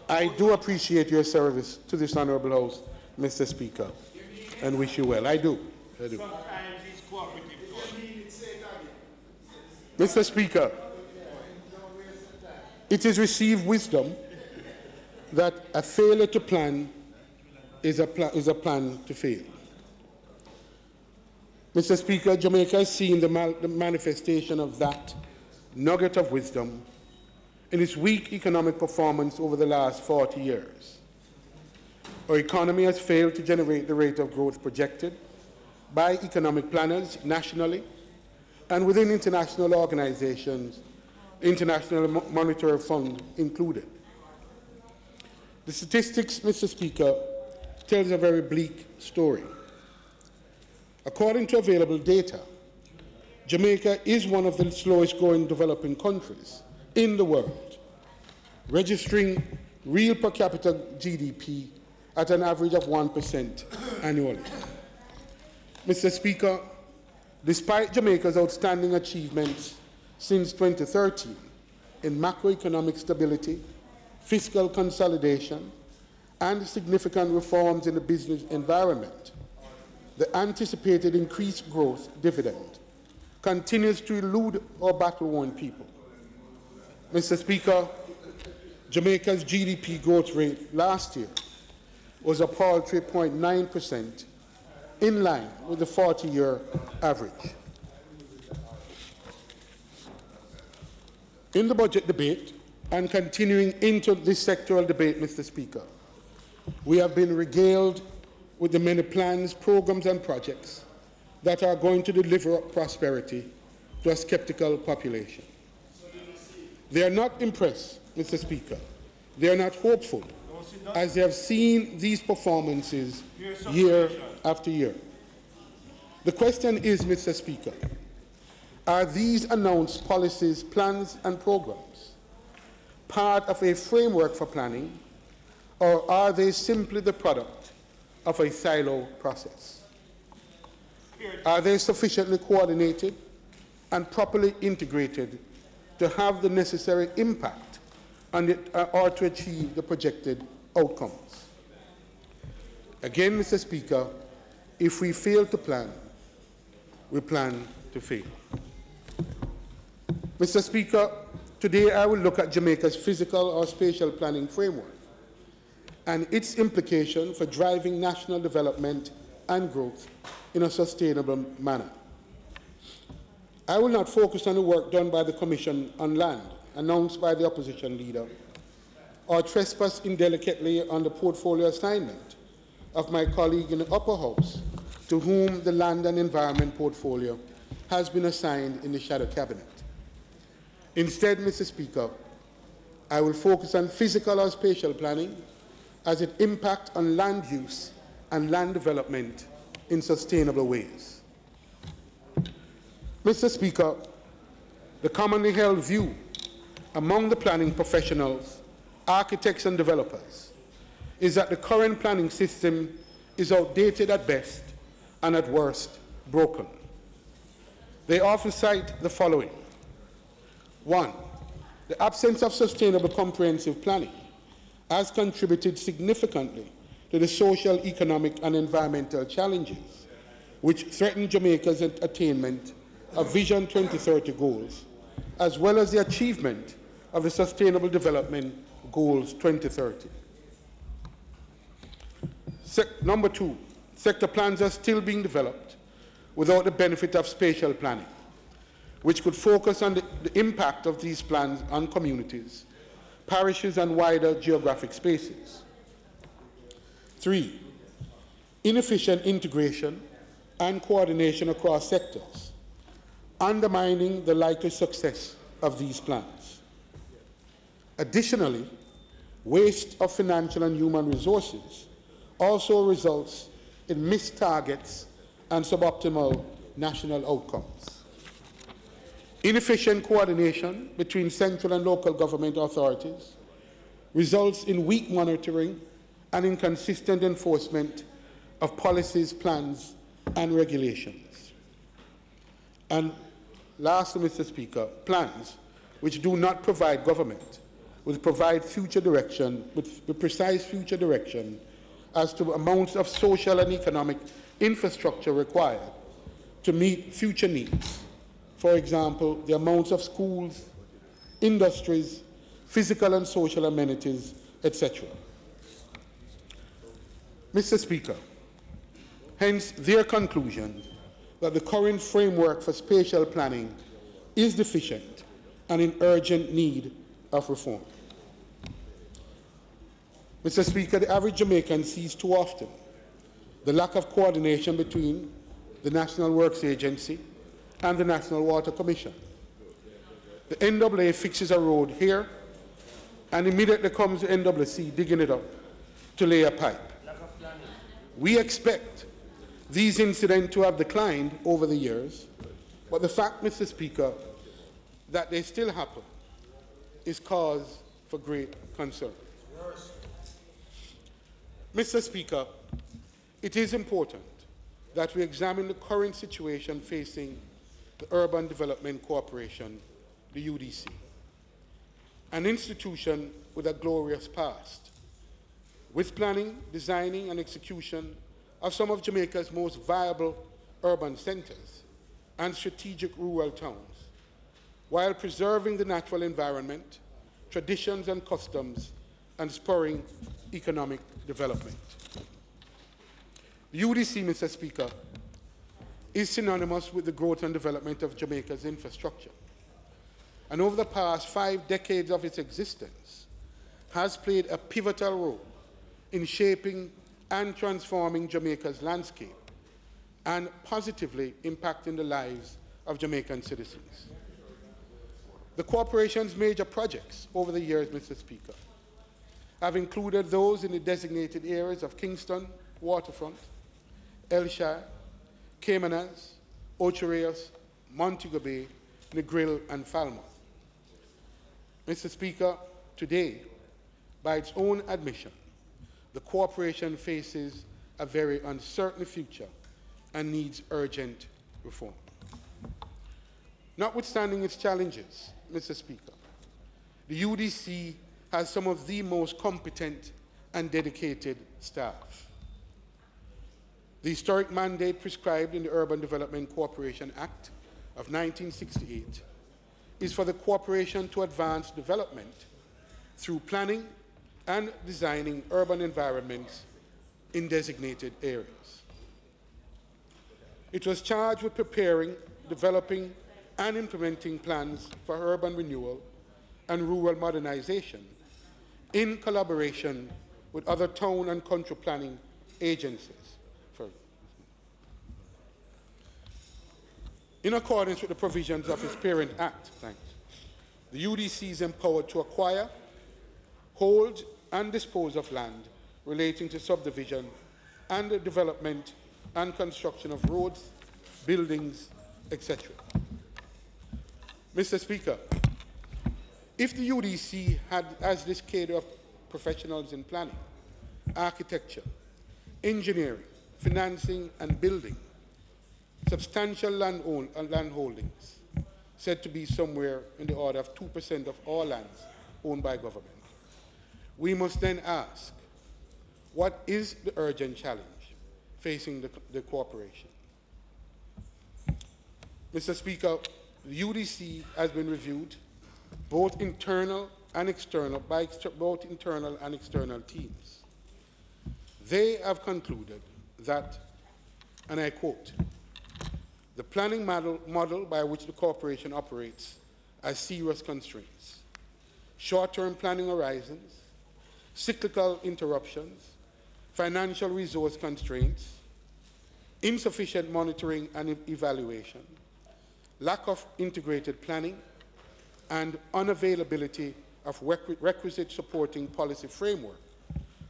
I do appreciate your service to this honourable House, Mr. Speaker, and wish you well. I do. Mr. Speaker, it is received wisdom that a failure to plan is a plan to fail. Mr. Speaker, Jamaica has seen the manifestation of that nugget of wisdom in its weak economic performance over the last 40 years. Our economy has failed to generate the rate of growth projected by economic planners nationally and within international organizations, International Monetary Fund included. The statistics, Mr. Speaker, tells a very bleak story. According to available data, Jamaica is one of the slowest growing developing countries in the world, registering real per capita GDP at an average of 1% annually. Mr. Speaker, despite Jamaica's outstanding achievements since 2013 in macroeconomic stability, fiscal consolidation, and significant reforms in the business environment, the anticipated increased growth dividend continues to elude our battle-worn people. Mr. Speaker, Jamaica's GDP growth rate last year was a paltry 0.9%, in line with the 40-year average. In the budget debate, and continuing into this sectoral debate, Mr. Speaker, we have been regaled with the many plans, programs, and projects that are going to deliver prosperity to a skeptical population. They are not impressed, Mr. Speaker. They are not hopeful, as they have seen these performances year after year. The question is, Mr. Speaker, are these announced policies, plans, and programs part of a framework for planning, or are they simply the product of a silo process? Are they sufficiently coordinated and properly integrated to have the necessary impact on it, or to achieve the projected outcomes? Again, Mr. Speaker, if we fail to plan, we plan to fail. Mr. Speaker, today I will look at Jamaica's physical or spatial planning framework and its implication for driving national development and growth in a sustainable manner. I will not focus on the work done by the Commission on Land, announced by the opposition leader, or trespass indelicately on the portfolio assignment of my colleague in the upper house, to whom the Land and Environment portfolio has been assigned in the shadow cabinet. Instead, Mr. Speaker, I will focus on physical or spatial planning as it impacts on land use and land development in sustainable ways. Mr. Speaker, the commonly held view among the planning professionals, architects and developers is that the current planning system is outdated at best and at worst broken. They often cite the following. 1. The absence of sustainable comprehensive planning has contributed significantly to the social, economic, and environmental challenges which threaten Jamaica's attainment of Vision 2030 goals, as well as the achievement of the Sustainable Development Goals 2030. Number 2, sector plans are still being developed without the benefit of spatial planning, which could focus on the impact of these plans on communities, parishes, and wider geographic spaces. 3, inefficient integration and coordination across sectors, undermining the likely success of these plans. Additionally, waste of financial and human resources also results in missed targets and suboptimal national outcomes. Inefficient coordination between central and local government authorities results in weak monitoring and inconsistent enforcement of policies, plans, and regulations. And lastly, Mr. Speaker, plans which do not provide government with precise future direction as to amounts of social and economic infrastructure required to meet future needs. For example, the amounts of schools, industries, physical and social amenities, etc. Mr. Speaker, hence their conclusion that the current framework for spatial planning is deficient and in urgent need of reform. Mr. Speaker, the average Jamaican sees too often the lack of coordination between the National Works Agency and the National Water Commission. The NAA fixes a road here and immediately comes the NWC digging it up to lay a pipe. We expect these incidents to have declined over the years, but the fact, Mr. Speaker, that they still happen is cause for great concern. Mr. Speaker, it is important that we examine the current situation facing the Urban Development Corporation, the UDC, an institution with a glorious past, with planning, designing, and execution of some of Jamaica's most viable urban centers and strategic rural towns, while preserving the natural environment, traditions and customs, and spurring economic development. The UDC, Mr. Speaker, is synonymous with the growth and development of Jamaica's infrastructure, and over the past 5 decades of its existence has played a pivotal role in shaping and transforming Jamaica's landscape and positively impacting the lives of Jamaican citizens. The corporation's major projects over the years, Mr. Speaker, have included those in the designated areas of Kingston, Waterfront, Elshire, Caymanas, Ocho Rios, Montego Bay, Negril, and Falmouth. Mr. Speaker, today, by its own admission, the corporation faces a very uncertain future and needs urgent reform. Notwithstanding its challenges, Mr. Speaker, the UDC has some of the most competent and dedicated staff. The historic mandate prescribed in the Urban Development Corporation Act of 1968 is for the corporation to advance development through planning and designing urban environments in designated areas. It was charged with preparing, developing, and implementing plans for urban renewal and rural modernization in collaboration with other town and country planning agencies. In accordance with the provisions of its parent act, the UDC is empowered to acquire, hold, and dispose of land relating to subdivision and the development and construction of roads, buildings, etc. Mr. Speaker, if the UDC has this cadre of professionals in planning, architecture, engineering, financing, and building, substantial land holdings, said to be somewhere in the order of 2% of all lands owned by government. We must then ask, what is the urgent challenge facing the corporation? Mr. Speaker, the UDC has been reviewed both internal and external by both internal and external teams. They have concluded that, and I quote, the planning model by which the corporation operates has serious constraints, short-term planning horizons, cyclical interruptions, financial resource constraints, insufficient monitoring and evaluation, lack of integrated planning, and unavailability of requisite supporting policy framework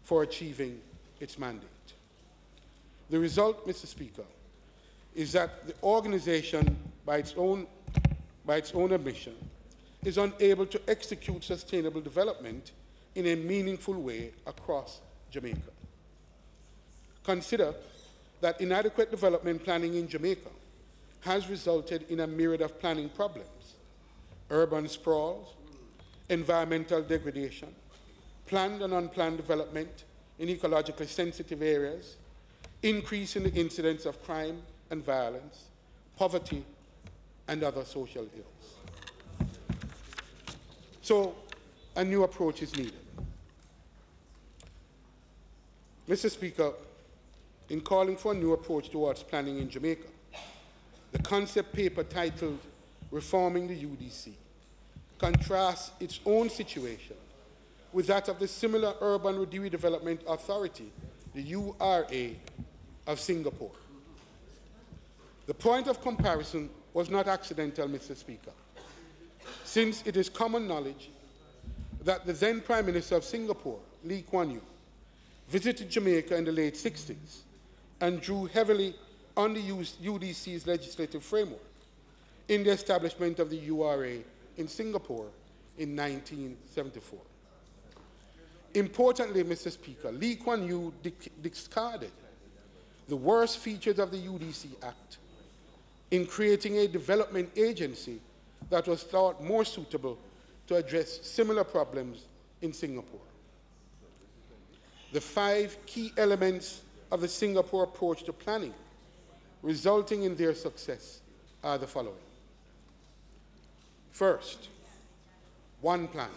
for achieving its mandate. The result, Mr. Speaker, is that the organization, by its own admission, is unable to execute sustainable development in a meaningful way across Jamaica. Consider that inadequate development planning in Jamaica has resulted in a myriad of planning problems: urban sprawl, environmental degradation, planned and unplanned development in ecologically sensitive areas, increase in the incidence of crime and violence, poverty, and other social ills. So, a new approach is needed. Mr. Speaker, in calling for a new approach towards planning in Jamaica, the concept paper titled Reforming the UDC contrasts its own situation with that of the similar Urban Redevelopment Authority, the URA, of Singapore. The point of comparison was not accidental, Mr. Speaker, since it is common knowledge that the then Prime Minister of Singapore, Lee Kuan Yew, visited Jamaica in the late 60s and drew heavily on the UDC's legislative framework in the establishment of the URA in Singapore in 1974. Importantly, Mr. Speaker, Lee Kuan Yew discarded the worst features of the UDC Act in creating a development agency that was thought more suitable to address similar problems in Singapore. The 5 key elements of the Singapore approach to planning resulting in their success are the following. First, one plan.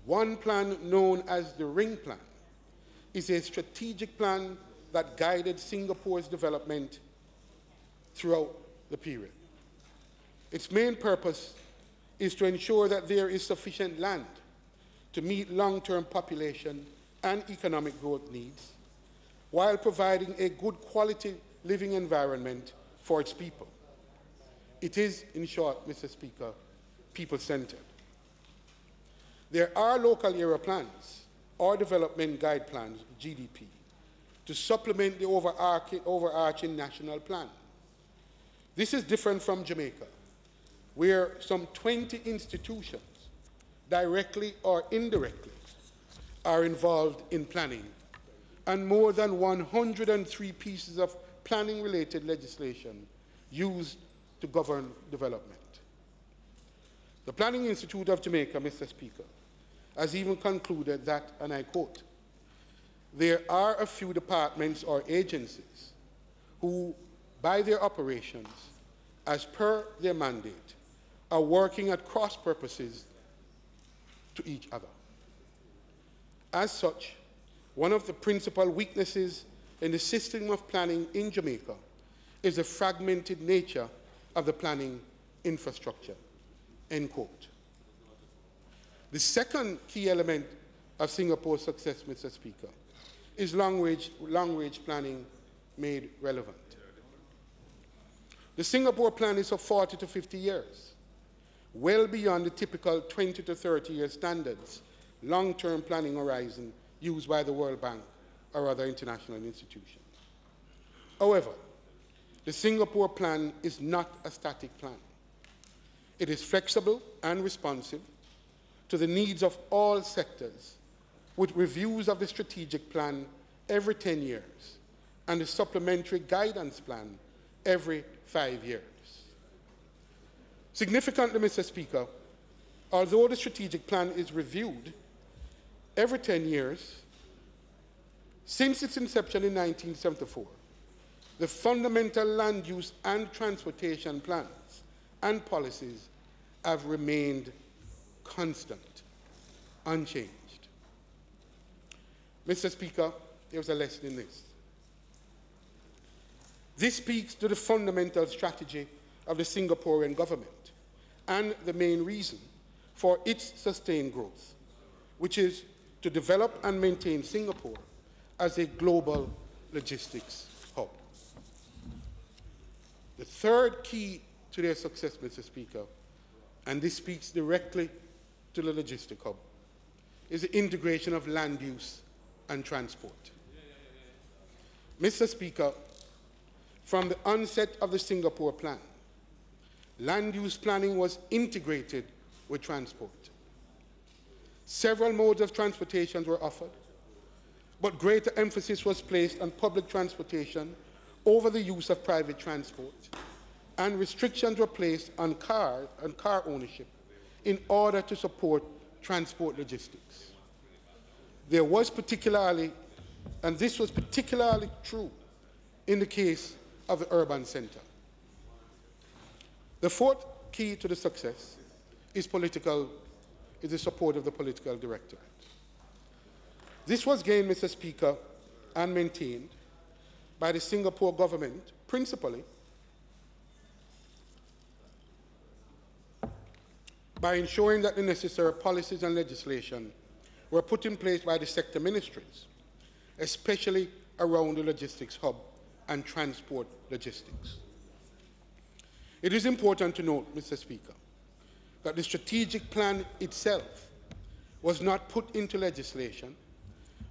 One plan, known as the Ring Plan, is a strategic plan that guided Singapore's development throughout the period. Its main purpose is to ensure that there is sufficient land to meet long-term population and economic growth needs, while providing a good quality living environment for its people. It is, in short, Mr. Speaker, people-centered. There are local area plans or development guide plans, GDP, to supplement the overarching national plan. This is different from Jamaica, where some 20 institutions, directly or indirectly, are involved in planning, and more than 103 pieces of planning-related legislation used to govern development. The Planning Institute of Jamaica, Mr. Speaker, has even concluded that, and I quote, there are a few departments or agencies who, by their operations, as per their mandate, are working at cross purposes to each other. As such, one of the principal weaknesses in the system of planning in Jamaica is the fragmented nature of the planning infrastructure, end quote. The second key element of Singapore's success, Mr. Speaker, is long-range planning made relevant. The Singapore plan is of 40 to 50 years, well beyond the typical 20 to 30 year standards, long-term planning horizon used by the World Bank or other international institutions. However, the Singapore plan is not a static plan. It is flexible and responsive to the needs of all sectors, with reviews of the strategic plan every 10 years and a supplementary guidance plan every 5 years. Significantly, Mr. Speaker, although the strategic plan is reviewed every 10 years, since its inception in 1974, the fundamental land use and transportation plans and policies have remained constant, unchanged. Mr. Speaker, there's a lesson in this. This speaks to the fundamental strategy of the Singaporean government and the main reason for its sustained growth, which is to develop and maintain Singapore as a global logistics hub. The third key to their success, Mr. Speaker, and this speaks directly to the logistic hub, is the integration of land use and transport. Mr. Speaker, from the onset of the Singapore plan, land use planning was integrated with transport. Several modes of transportation were offered, but greater emphasis was placed on public transportation over the use of private transport, and restrictions were placed on car ownership in order to support transport logistics. This was particularly true in the case of the urban centre. The fourth key to the success is the support of the political directorate. This was gained, Mr. Speaker, and maintained by the Singapore government principally by ensuring that the necessary policies and legislation were put in place by the sector ministries, especially around the logistics hub and transport logistics. It is important to note, Mr. Speaker, that the strategic plan itself was not put into legislation,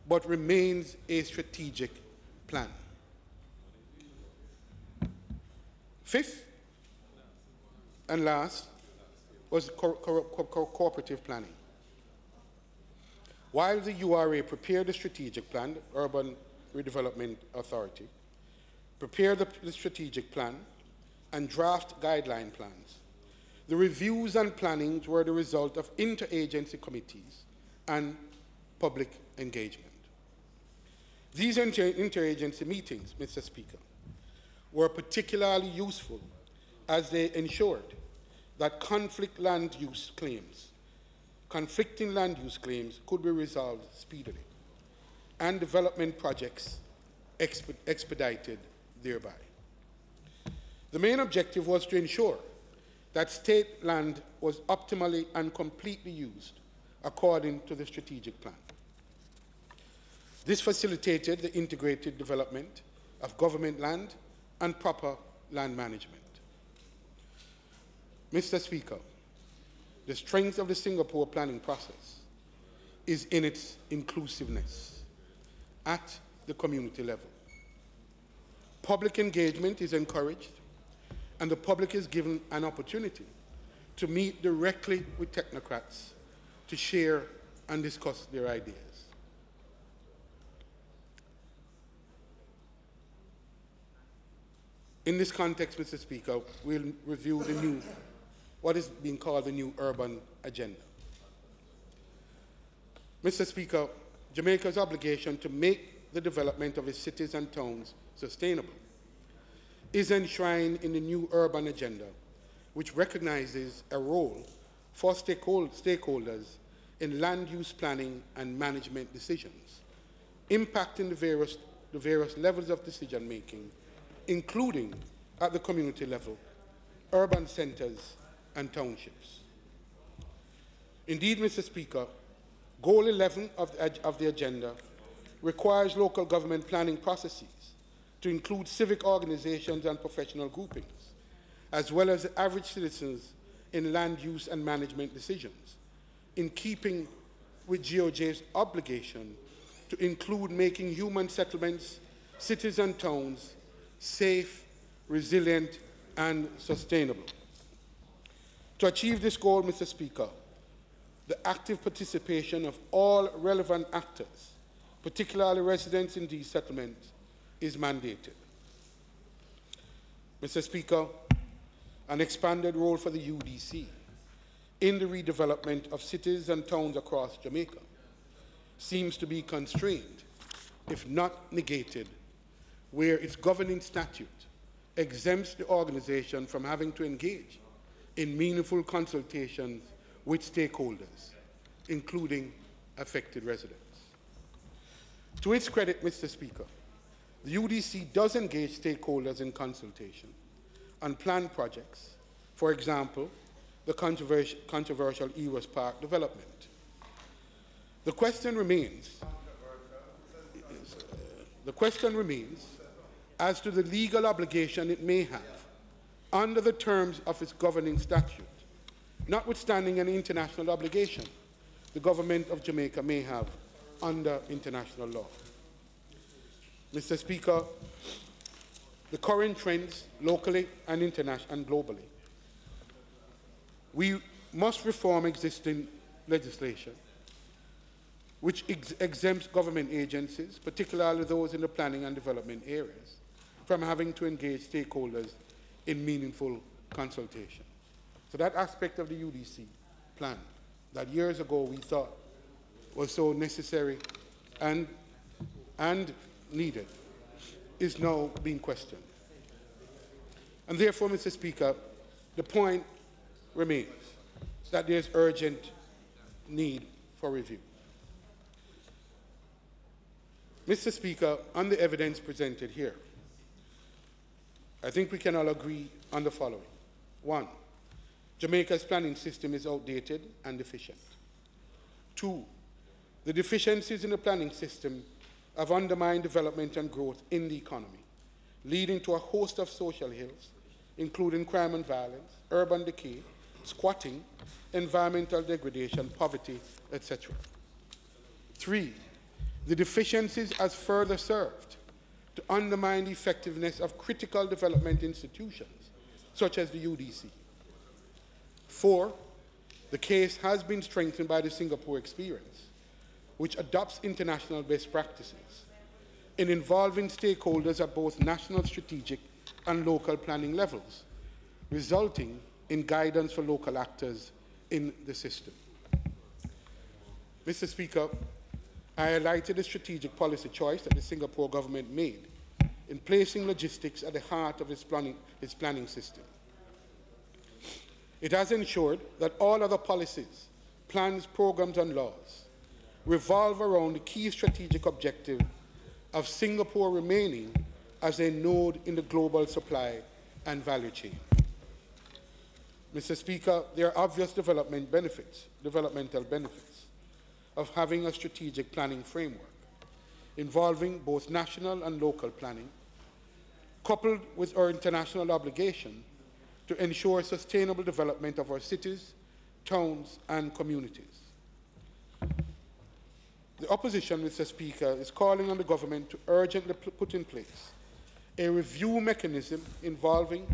but remains a strategic plan. Fifth and last was cooperative planning. While the URA prepared the strategic plan, the Urban Redevelopment Authority prepared the strategic plan and draft guideline plans, the reviews and plannings were the result of interagency committees and public engagement. These interagency meetings, Mr. Speaker, were particularly useful as they ensured that conflicting land use claims could be resolved speedily and development projects expedited thereby. The main objective was to ensure that state land was optimally and completely used according to the strategic plan. This facilitated the integrated development of government land and proper land management. Mr. Speaker, the strength of the Singapore planning process is in its inclusiveness at the community level. Public engagement is encouraged, and the public is given an opportunity to meet directly with technocrats to share and discuss their ideas. In this context, Mr. Speaker, we'll review what is being called the new urban agenda. Mr. Speaker, Jamaica's obligation to make the development of its cities and towns sustainable is enshrined in the new urban agenda, which recognizes a role for stakeholders in land use planning and management decisions, impacting the various levels of decision making, including at the community level, urban centers, and townships. Indeed, Mr. Speaker, Goal 11 of the agenda requires local government planning processes to include civic organizations and professional groupings, as well as the average citizens in land use and management decisions, in keeping with GOJ's obligation to include making human settlements, cities and towns safe, resilient, and sustainable. To achieve this goal, Mr. Speaker, the active participation of all relevant actors, particularly residents in these settlements, is mandated. Mr. Speaker, an expanded role for the UDC in the redevelopment of cities and towns across Jamaica seems to be constrained, if not negated, where its governing statute exempts the organization from having to engage in meaningful consultations with stakeholders, including affected residents. To its credit, Mr. Speaker, the UDC does engage stakeholders in consultation on planned projects, for example, the controversial Eros Park development. The question remains as to the legal obligation it may have under the terms of its governing statute, notwithstanding an international obligation the government of Jamaica may have under international law. Mr. Speaker, the current trends locally and internationally and globally, we must reform existing legislation which exempts government agencies, particularly those in the planning and development areas, from having to engage stakeholders in meaningful consultation. So that aspect of the UDC plan that years ago we thought was so necessary and needed is now being questioned. And therefore, Mr. Speaker, the point remains that there's urgent need for review. Mr. Speaker, on the evidence presented here, I think we can all agree on the following. One, Jamaica's planning system is outdated and deficient. Two, the deficiencies in the planning system have undermined development and growth in the economy, leading to a host of social ills, including crime and violence, urban decay, squatting, environmental degradation, poverty, etc. Three, the deficiencies has further served to undermine the effectiveness of critical development institutions, such as the UDC. Four, the case has been strengthened by the Singapore experience, which adopts international best practices in involving stakeholders at both national strategic and local planning levels, resulting in guidance for local actors in the system. Mr. Speaker, I highlighted the strategic policy choice that the Singapore government made in placing logistics at the heart of its planning system. It has ensured that all other policies, plans, programs, and laws revolve around the key strategic objective of Singapore remaining as a node in the global supply and value chain. Mr. Speaker, there are obvious developmental benefits of having a strategic planning framework involving both national and local planning, coupled with our international obligation to ensure sustainable development of our cities, towns, and communities. The opposition, Mr. Speaker, is calling on the government to urgently put in place a review mechanism involving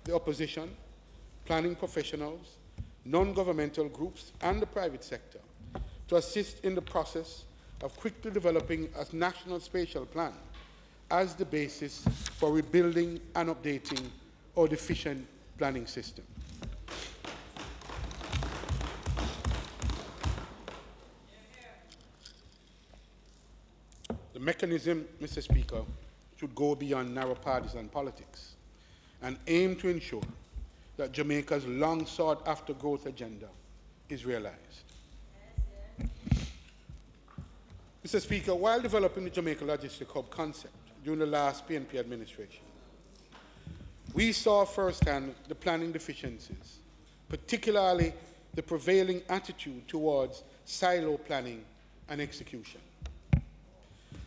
the opposition, planning professionals, non-governmental groups, and the private sector to assist in the process of quickly developing a national spatial plan as the basis for rebuilding and updating our deficient planning system. The mechanism, Mr. Speaker, should go beyond narrow partisan politics and aim to ensure that Jamaica's long sought-after growth agenda is realized. Mr. Speaker, while developing the Jamaica Logistic Hub concept during the last PNP administration, we saw firsthand the planning deficiencies, particularly the prevailing attitude towards silo planning and execution.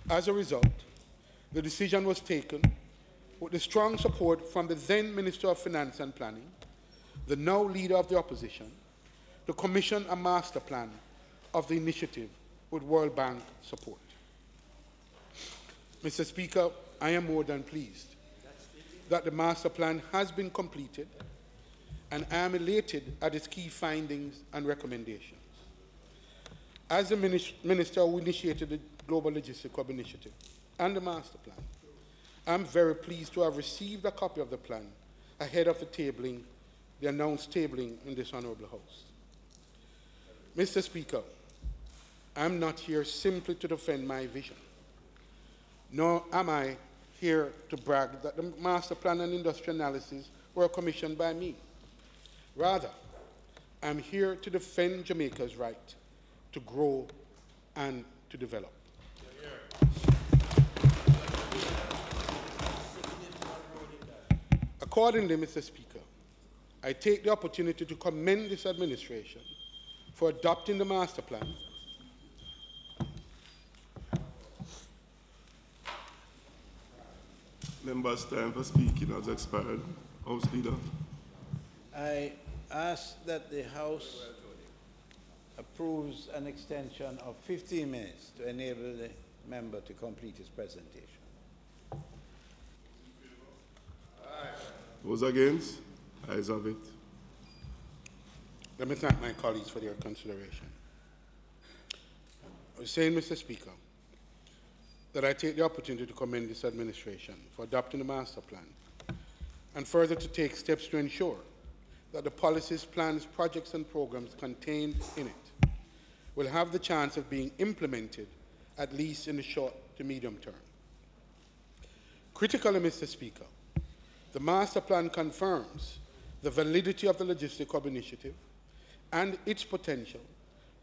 As a result, the decision was taken with the strong support from the then Minister of Finance and Planning, the now leader of the opposition, to commission a master plan of the initiative with World Bank support. Mr. Speaker, I am more than pleased that the master plan has been completed, and I am elated at its key findings and recommendations. As the Minister who initiated the Global Logistic Hub initiative and the master plan, I am very pleased to have received a copy of the plan ahead of the announced tabling in this Honourable House. Mr. Speaker, I'm not here simply to defend my vision, nor am I here to brag that the master plan and industrial analysis were commissioned by me. Rather, I'm here to defend Jamaica's right to grow and to develop. Accordingly, Mr. Speaker, I take the opportunity to commend this administration for adopting the master plan Members' time for speaking has expired. House Leader. I ask that the House approves an extension of 15 minutes to enable the member to complete his presentation. Those against? Ayes have it. Let me thank my colleagues for their consideration. I was saying, Mr. Speaker, that I take the opportunity to commend this administration for adopting the master plan and further to take steps to ensure that the policies, plans, projects and programs contained in it will have the chance of being implemented at least in the short to medium term. Critically, Mr. Speaker, the master plan confirms the validity of the Logistic Hub initiative and its potential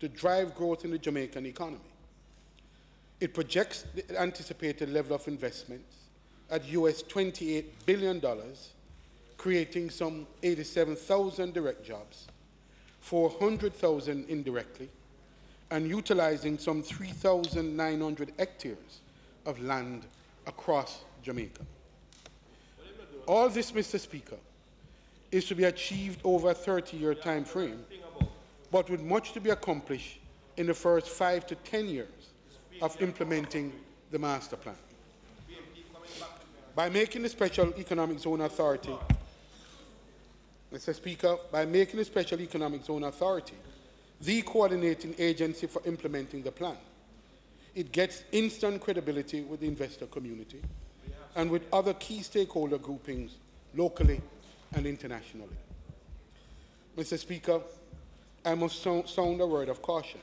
to drive growth in the Jamaican economy. It projects the anticipated level of investments at US $28 billion, creating some 87,000 direct jobs, 400,000 indirectly, and utilizing some 3,900 hectares of land across Jamaica. All this, Mr. Speaker, is to be achieved over a 30-year time frame, but with much to be accomplished in the first 5 to 10 years of implementing the master plan. By making the Special Economic Zone Authority, Mr. Speaker, by making the Special Economic Zone Authority the coordinating agency for implementing the plan, it gets instant credibility with the investor community and with other key stakeholder groupings locally and internationally. Mr. Speaker, I must sound a word of caution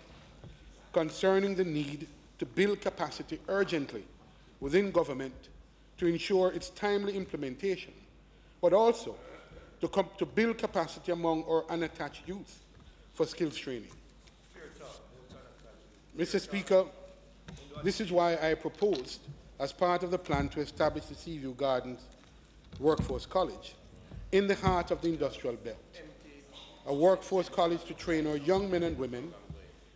concerning the need to build capacity urgently within government to ensure its timely implementation, but also to build capacity among our unattached youth for skills training. Mr. Speaker, this is why I proposed, as part of the plan, to establish the Seaview Gardens Workforce College in the heart of the industrial belt, a workforce college to train our young men and women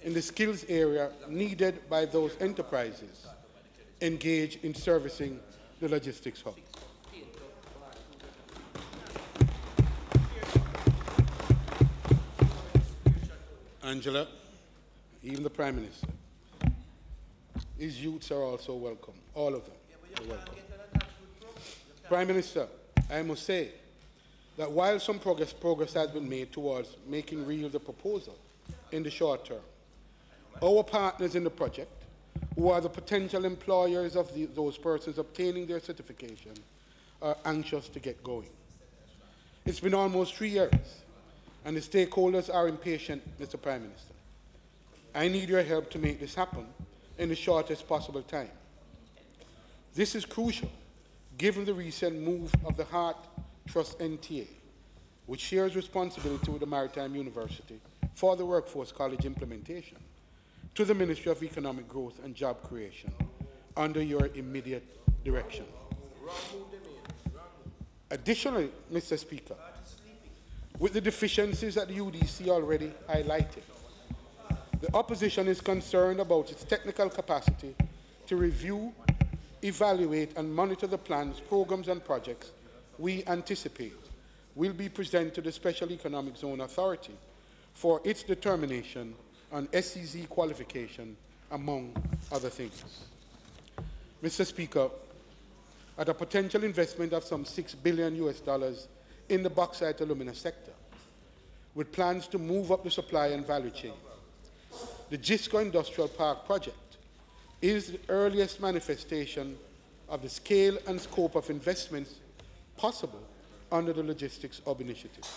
in the skills area needed by those enterprises engaged in servicing the logistics hub. Angela, even the Prime Minister, his youths are also welcome, all of them are welcome. Prime Minister, I must say that while some progress has been made towards making real the proposal in the short term, our partners in the project, who are the potential employers of those persons obtaining their certification, are anxious to get going. It's been almost 3 years, and the stakeholders are impatient, Mr. Prime Minister. I need your help to make this happen in the shortest possible time. This is crucial, given the recent move of the Hart Trust NTA, which shares responsibility with the Maritime University for the Workforce College implementation, to the Ministry of Economic Growth and Job Creation under your immediate direction. Additionally, Mr. Speaker, with the deficiencies that the UDC already highlighted, the opposition is concerned about its technical capacity to review, evaluate and monitor the plans, programs and projects we anticipate will be presented to the Special Economic Zone Authority for its determination on SEZ qualification, among other things. Mr. Speaker, at a potential investment of some $6 billion in the bauxite alumina sector, with plans to move up the supply and value chain, the Gisco Industrial Park project is the earliest manifestation of the scale and scope of investments possible under the Logistics Hub Initiative.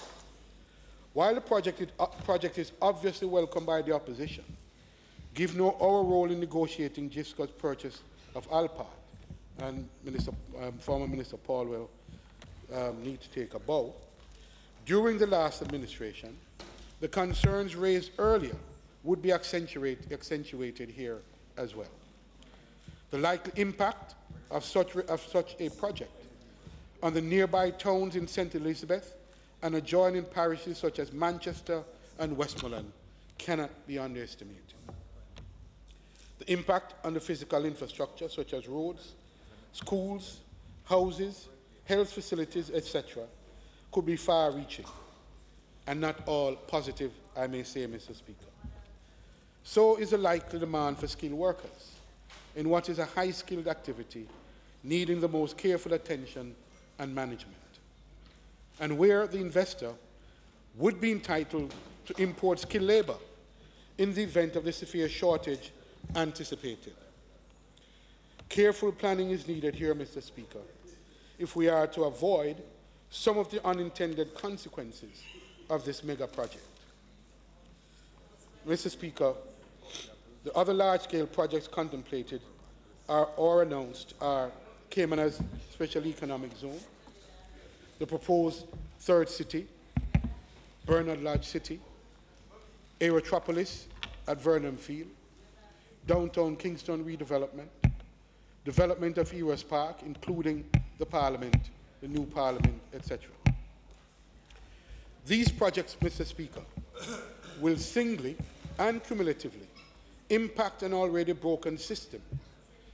While the project is obviously welcomed by the opposition, given our role in negotiating GISCO's purchase of Alpart, and former Minister Paul will need to take a bow, during the last administration, the concerns raised earlier would be accentuated here as well. The likely impact of such a project on the nearby towns in St. Elizabeth and adjoining parishes such as Manchester and Westmoreland cannot be underestimated. The impact on the physical infrastructure such as roads, schools, houses, health facilities, etc., could be far-reaching, and not all positive, I may say, Mr. Speaker. So is the likely demand for skilled workers in what is a high-skilled activity needing the most careful attention and management, and where the investor would be entitled to import skilled labor in the event of the severe shortage anticipated. Careful planning is needed here, Mr. Speaker, if we are to avoid some of the unintended consequences of this mega project. Mr. Speaker, the other large-scale projects contemplated or announced are Caymanas Special Economic Zone, the proposed third city, Bernard Lodge City, Aerotropolis at Vernon Field, downtown Kingston redevelopment, development of Eros Park, including the Parliament, the new Parliament, etc. These projects, Mr. Speaker, will singly and cumulatively impact an already broken system,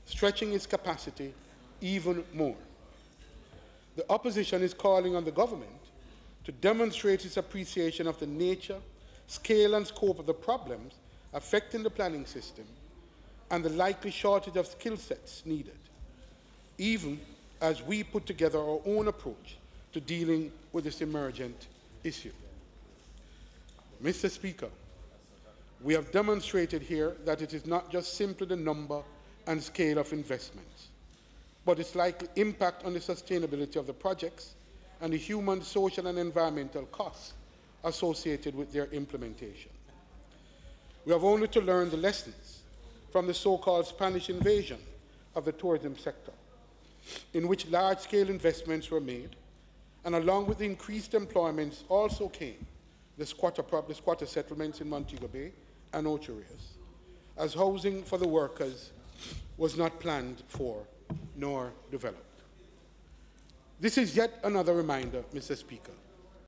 stretching its capacity even more. The opposition is calling on the government to demonstrate its appreciation of the nature, scale, and scope of the problems affecting the planning system and the likely shortage of skill sets needed, even as we put together our own approach to dealing with this emergent issue. Mr. Speaker, we have demonstrated here that it is not just simply the number and scale of investments, but its likely impact on the sustainability of the projects and the human, social, and environmental costs associated with their implementation. We have only to learn the lessons from the so-called Spanish invasion of the tourism sector, in which large-scale investments were made, and along with the increased employments also came the squatter settlements in Montego Bay and Ocho Rios, as housing for the workers was not planned for nor developed. This is yet another reminder, Mr. Speaker,